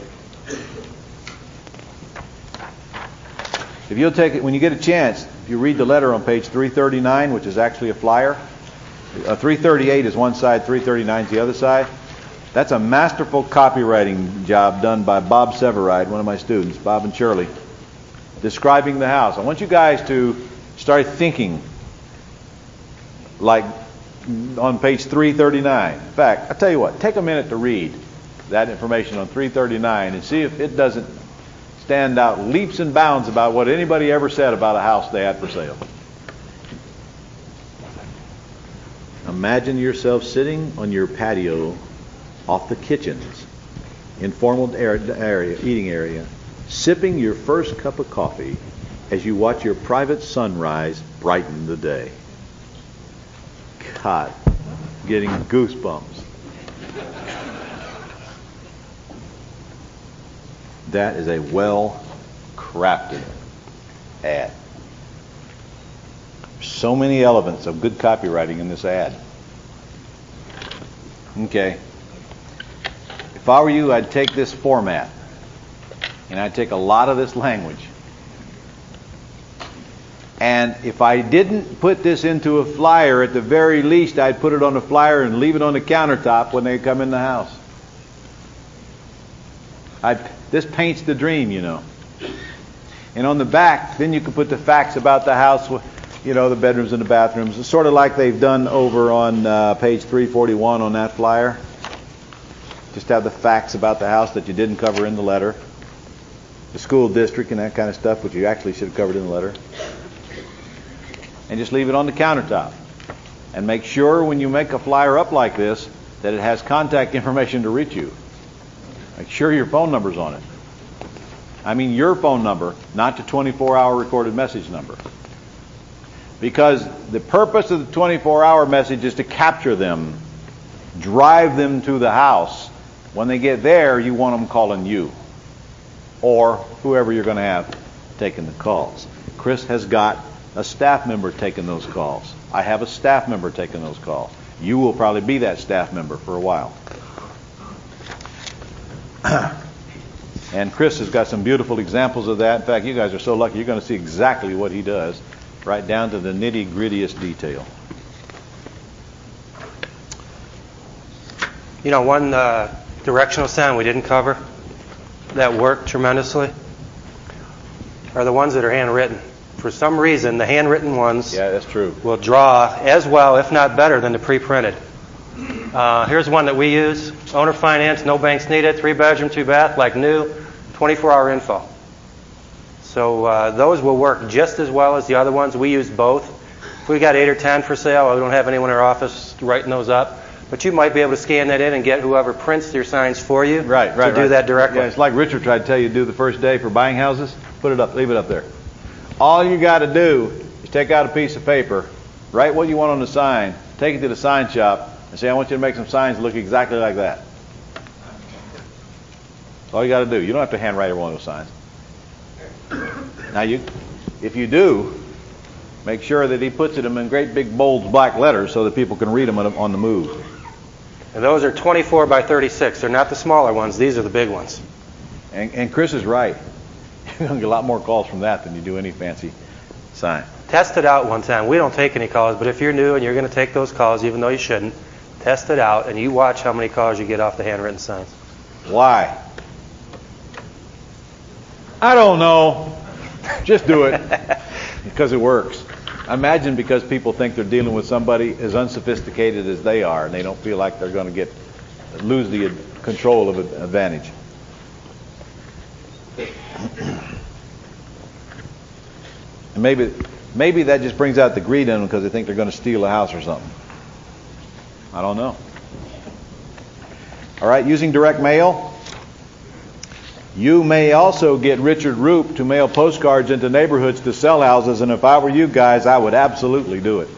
If you'll take it, when you get a chance, if you read the letter on page 339, which is actually a flyer, 338 is one side, 339 is the other side. That's a masterful copywriting job done by Bob Severide, one of my students, Bob and Shirley, describing the house. I want you guys to start thinking like on page 339. In fact, I'll tell you what, take a minute to read that information on 339 and see if it doesn't stand out leaps and bounds about what anybody ever said about a house they had for sale. Imagine yourself sitting on your patio off the kitchen's informal eating area, sipping your first cup of coffee as you watch your private sunrise brighten the day. God, getting goosebumps. That is a well-crafted ad. So many elements of good copywriting in this ad. Okay. If I were you, I'd take this format and I'd take a lot of this language. And if I didn't put this into a flyer, at the very least, I'd put it on a flyer and leave it on the countertop when they come in the house. This paints the dream, you know. And on the back, then you can put the facts about the house, you know, the bedrooms and the bathrooms. It's sort of like they've done over on page 341 on that flyer. Just have the facts about the house that you didn't cover in the letter. The school district and that kind of stuff, which you actually should have covered in the letter. And just leave it on the countertop. And make sure when you make a flyer up like this that it has contact information to reach you. Make sure your phone number's on it. I mean your phone number, not the 24-hour recorded message number. Because the purpose of the 24-hour message is to capture them, drive them to the house. When they get there, you want them calling you or whoever you're going to have taking the calls. Chris has got a staff member taking those calls. I have a staff member taking those calls. You will probably be that staff member for a while. And Chris has got some beautiful examples of that. In fact, you guys are so lucky. You're going to see exactly what he does, right down to the nitty-grittiest detail. You know, one directional sign we didn't cover that worked tremendously are the ones that are handwritten. For some reason, the handwritten ones that's true. will draw as well, if not better, than the pre-printed. Here's one that we use. Owner finance, no banks needed, 3-bedroom, 2-bath, like new, 24-hour info. So those will work just as well as the other ones. We use both. If we got 8 or 10 for sale, we don't have anyone in our office writing those up. But you might be able to scan that in and get whoever prints your signs for you to do that directly. Yeah, it's like Richard tried to tell you to do the first day for buying houses. Put it up, leave it up there. All you got to do is take out a piece of paper, write what you want on the sign, take it to the sign shop, and say, I want you to make some signs that look exactly like that. That's all you got to do. You don't have to handwrite every one of those signs. Now, if you do, make sure that he puts them in great big bold black letters so that people can read them on the move. And those are 24 by 36. They're not the smaller ones. These are the big ones. And Chris is right. You're going to get a lot more calls from that than you do any fancy sign. Test it out one time. We don't take any calls, but if you're new and you're going to take those calls, even though you shouldn't, test it out, and you watch how many calls you get off the handwritten signs. Why? I don't know. Just do it. Because it works. Imagine because people think they're dealing with somebody as unsophisticated as they are, and they don't feel like they're going to lose the control of an advantage. And maybe that just brings out the greed in them because they think they're going to steal a house or something. I don't know. All right, using direct mail. You may also get Richard Roop to mail postcards into neighborhoods to sell houses, and if I were you guys, I would absolutely do it.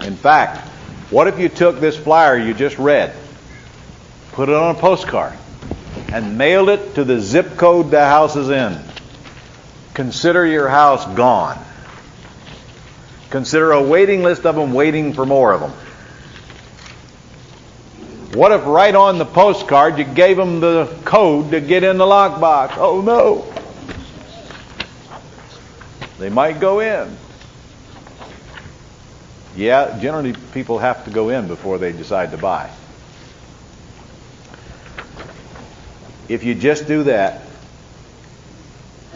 In fact, what if you took this flyer you just read, put it on a postcard, and mailed it to the zip code the house is in? Consider your house gone. Consider a waiting list of them waiting for more of them. What if right on the postcard you gave them the code to get in the lockbox? Oh no. They might go in. Yeah, generally people have to go in before they decide to buy. If you just do that,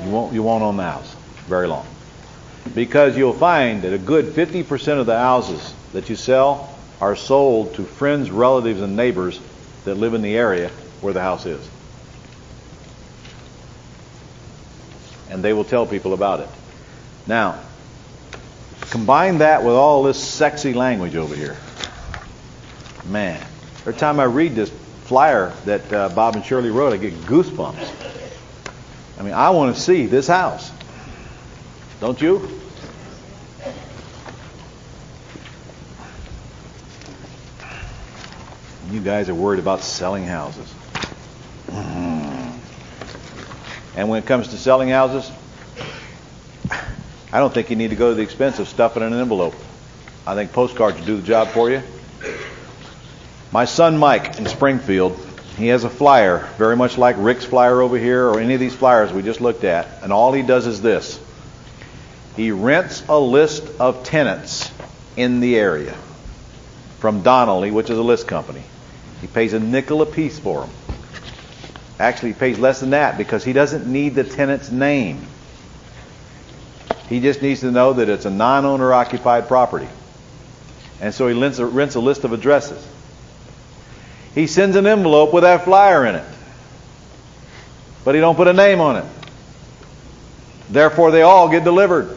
you won't own the house very long. Because you'll find that a good 50% of the houses that you sell are sold to friends, relatives, and neighbors that live in the area where the house is. And they will tell people about it. Now, combine that with all this sexy language over here. Man, every time I read this flyer that Bob and Shirley wrote, I get goosebumps. I mean, I want to see this house. Don't you? You guys are worried about selling houses. And when it comes to selling houses, I don't think you need to go to the expense of stuffing in an envelope. I think postcards will do the job for you. My son Mike in Springfield, he has a flyer, very much like Rick's flyer over here or any of these flyers we just looked at, and all he does is this. He rents a list of tenants in the area from Donnelly, which is a list company. He pays a nickel a piece for them. Actually, he pays less than that because he doesn't need the tenant's name. He just needs to know that it's a non-owner occupied property. And so he rents a list of addresses. He sends an envelope with that flyer in it. But he don't put a name on it. Therefore, they all get delivered.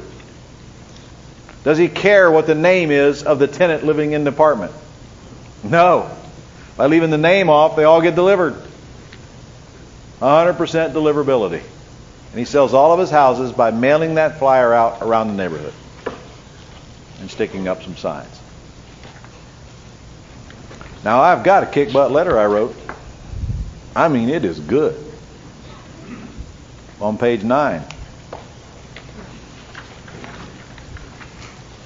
Does he care what the name is of the tenant living in the apartment? No. By leaving the name off, they all get delivered. 100% deliverability. And he sells all of his houses by mailing that flyer out around the neighborhood and sticking up some signs. Now, I've got a kick-butt letter I wrote. I mean, it is good. On page 9.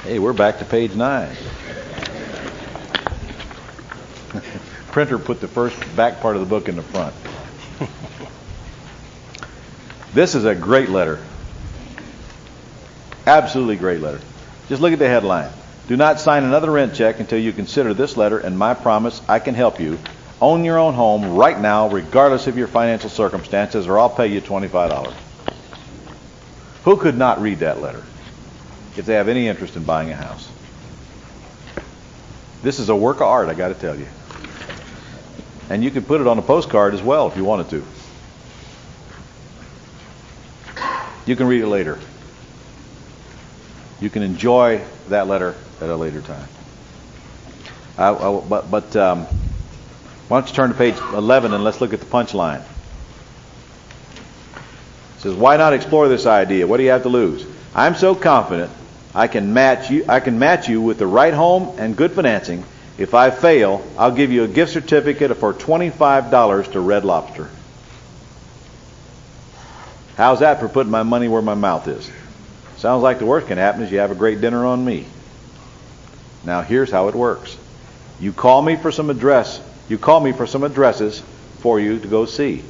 Hey, we're back to page 9. Printer put the first back part of the book in the front. This is a great letter. Absolutely great letter. Just look at the headline. Do not sign another rent check until you consider this letter and my promise I can help you own your own home right now regardless of your financial circumstances, or I'll pay you $25. Who could not read that letter if they have any interest in buying a house? This is a work of art, I got to tell you. And you could put it on a postcard as well if you wanted to. You can read it later. You can enjoy that letter at a later time. Why don't you turn to page 11 and let's look at the punchline. It says, why not explore this idea? What do you have to lose? I'm so confident I can match you with the right home and good financing. If I fail, I'll give you a gift certificate for $25 to Red Lobster. How's that for putting my money where my mouth is? Sounds like the worst can happen is you have a great dinner on me. Now here's how it works. You call me for some addresses for you to go see.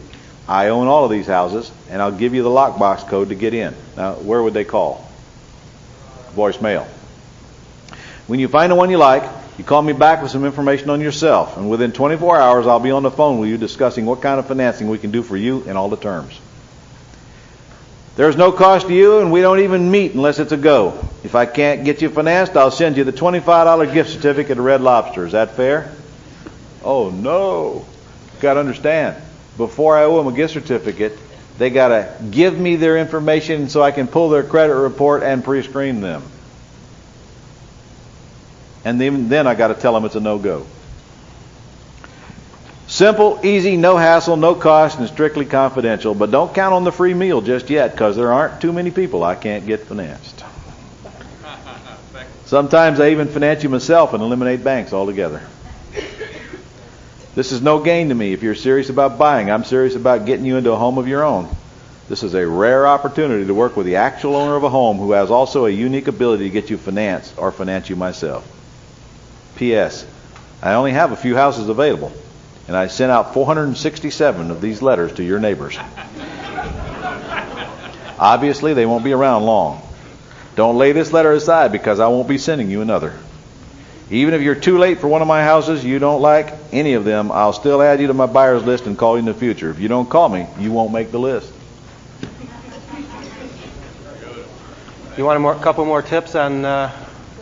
I own all of these houses, and I'll give you the lockbox code to get in. Now, where would they call? Voicemail. When you find the one you like, you call me back with some information on yourself, and within 24 hours I'll be on the phone with you discussing what kind of financing we can do for you and all the terms. There's no cost to you, and we don't even meet unless it's a go. If I can't get you financed, I'll send you the $25 gift certificate to Red Lobster. Is that fair? Oh, no. You've got to understand, before I owe them a gift certificate, they got to give me their information so I can pull their credit report and pre-screen them. And then I got to tell them it's a no-go. Simple, easy, no hassle, no cost, and strictly confidential. But don't count on the free meal just yet, because there aren't too many people I can't get financed. Sometimes I even finance you myself and eliminate banks altogether. This is no gain to me. If you're serious about buying, I'm serious about getting you into a home of your own. This is a rare opportunity to work with the actual owner of a home who has also a unique ability to get you financed or finance you myself. P.S. I only have a few houses available, and I sent out 467 of these letters to your neighbors. Obviously, they won't be around long. Don't lay this letter aside because I won't be sending you another. Even if you're too late for one of my houses, you don't like any of them, I'll still add you to my buyer's list and call you in the future. If you don't call me, you won't make the list. You want a couple more tips on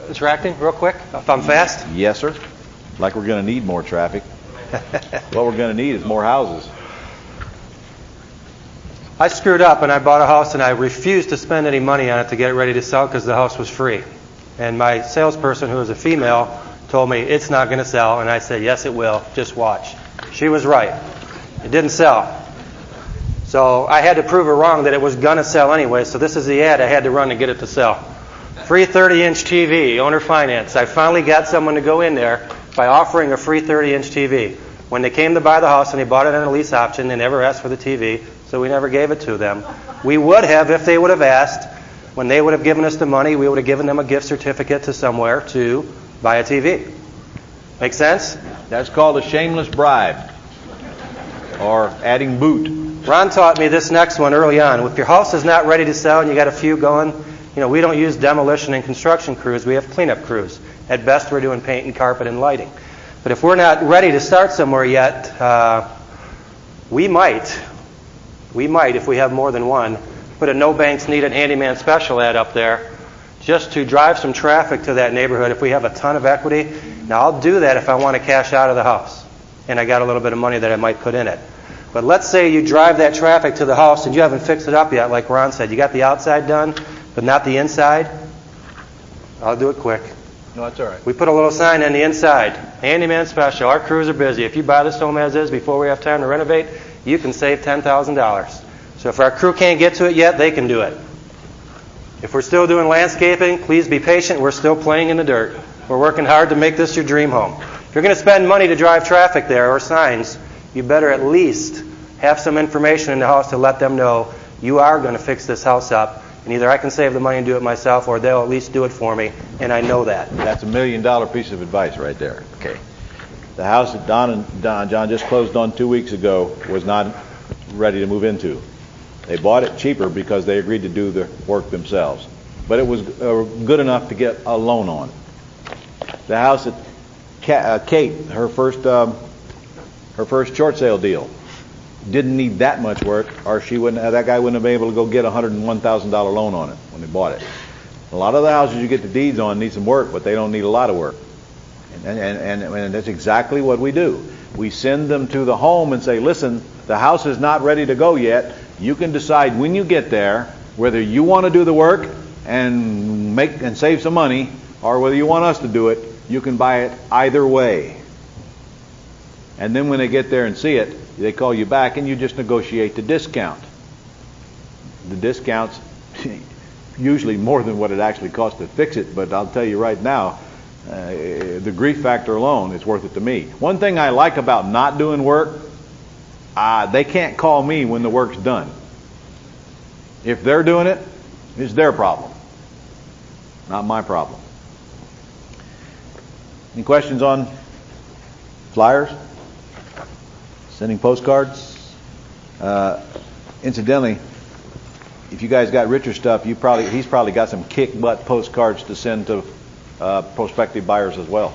interacting real quick, if I'm fast? Yes, sir. Like we're going to need more traffic. What we're going to need is more houses. I screwed up and I bought a house and I refused to spend any money on it to get it ready to sell because the house was free. And my salesperson, who was a female, told me it's not going to sell. And I said, yes, it will. Just watch. She was right. It didn't sell. So I had to prove her wrong that it was going to sell anyway. So this is the ad I had to run to get it to sell. Free 30-inch TV, owner finance. I finally got someone to go in there by offering a free 30-inch TV. When they came to buy the house and they bought it on a lease option, they never asked for the TV, so we never gave it to them. We would have if they would have asked. When they would have given us the money, we would have given them a gift certificate to somewhere to buy a TV. Make sense? That's called a shameless bribe, or adding boot. Ron taught me this next one early on. If your house is not ready to sell and you got a few going, we don't use demolition and construction crews. We have cleanup crews. At best, we're doing paint and carpet and lighting. But if we're not ready to start somewhere yet, we might, if we have more than one, put a No Banks Needed Handyman Special ad up there just to drive some traffic to that neighborhood if we have a ton of equity. Now, I'll do that if I want to cash out of the house and I got a little bit of money that I might put in it. But let's say you drive that traffic to the house and you haven't fixed it up yet, like Ron said. You got the outside done, but not the inside. I'll do it quick. No, that's all right. We put a little sign on the inside. Handyman Special. Our crews are busy. If you buy this home as is before we have time to renovate, you can save $10,000. So if our crew can't get to it yet, they can do it. If we're still doing landscaping, please be patient. We're still playing in the dirt. We're working hard to make this your dream home. If you're going to spend money to drive traffic there or signs, you better at least have some information in the house to let them know you are going to fix this house up. And either I can save the money and do it myself, or they'll at least do it for me, and I know that. That's $1 million piece of advice right there. Okay. The house that Don and John just closed on 2 weeks ago was not ready to move into. They bought it cheaper because they agreed to do the work themselves. But it was good enough to get a loan on. The house that Kate, her first short sale deal, didn't need that much work, or that guy wouldn't have been able to go get a $101,000 loan on it when they bought it. A lot of the houses you get the deeds on need some work, but they don't need a lot of work. And that's exactly what we do. We send them to the home and say, listen, the house is not ready to go yet. You can decide when you get there whether you want to do the work and make and save some money, or whether you want us to do it. You can buy it either way. And then when they get there and see it, they call you back and you just negotiate the discount. The discount's usually more than what it actually costs to fix it, but I'll tell you right now, the grief factor alone is worth it to me. One thing I like about not doing work, they can't call me when the work's done. If they're doing it, it's their problem, not my problem. Any questions on flyers? Sending postcards? Incidentally, if you guys got richer stuff, he's probably got some kick butt postcards to send to prospective buyers as well.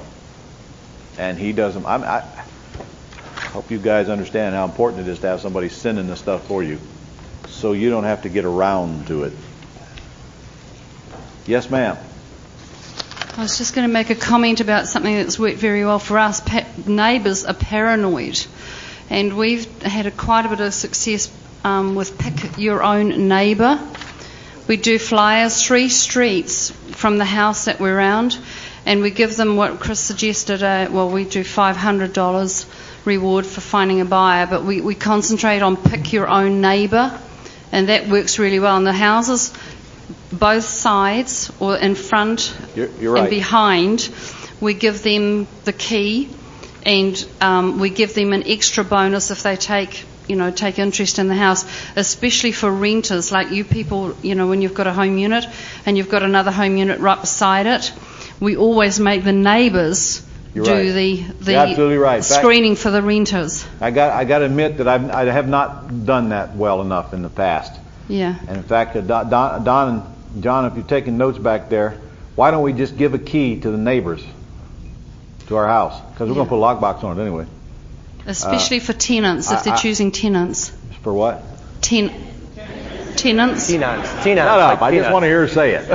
And he does them. I hope you guys understand how important it is to have somebody sending the stuff for you, so you don't have to get around to it. Yes, ma'am. I was just going to make a comment about something that's worked very well for us. Neighbours are paranoid, and we've had quite a bit of success with Pick Your Own Neighbour. We do flyers, 3 streets from the house that we're around, and we give them what Chris suggested. We do $500 reward for finding a buyer, but we concentrate on Pick Your Own Neighbour, and that works really well. And the houses, both sides, or in front You're right. and behind, we give them the key, and we give them an extra bonus if they take interest in the house, especially for renters like you people. When you've got a home unit and you've got another home unit right beside it, we always make the neighbours do the You're absolutely right. screening for the renters. I got to admit that I have not done that well enough in the past. Yeah. And in fact, Don and John, if you're taking notes back there, why don't we just give a key to the neighbors to our house? Because we're going to put a lockbox on it anyway. Especially for tenants, if they're choosing tenants. For what? Tenants. Shut up. I just want to hear her say it.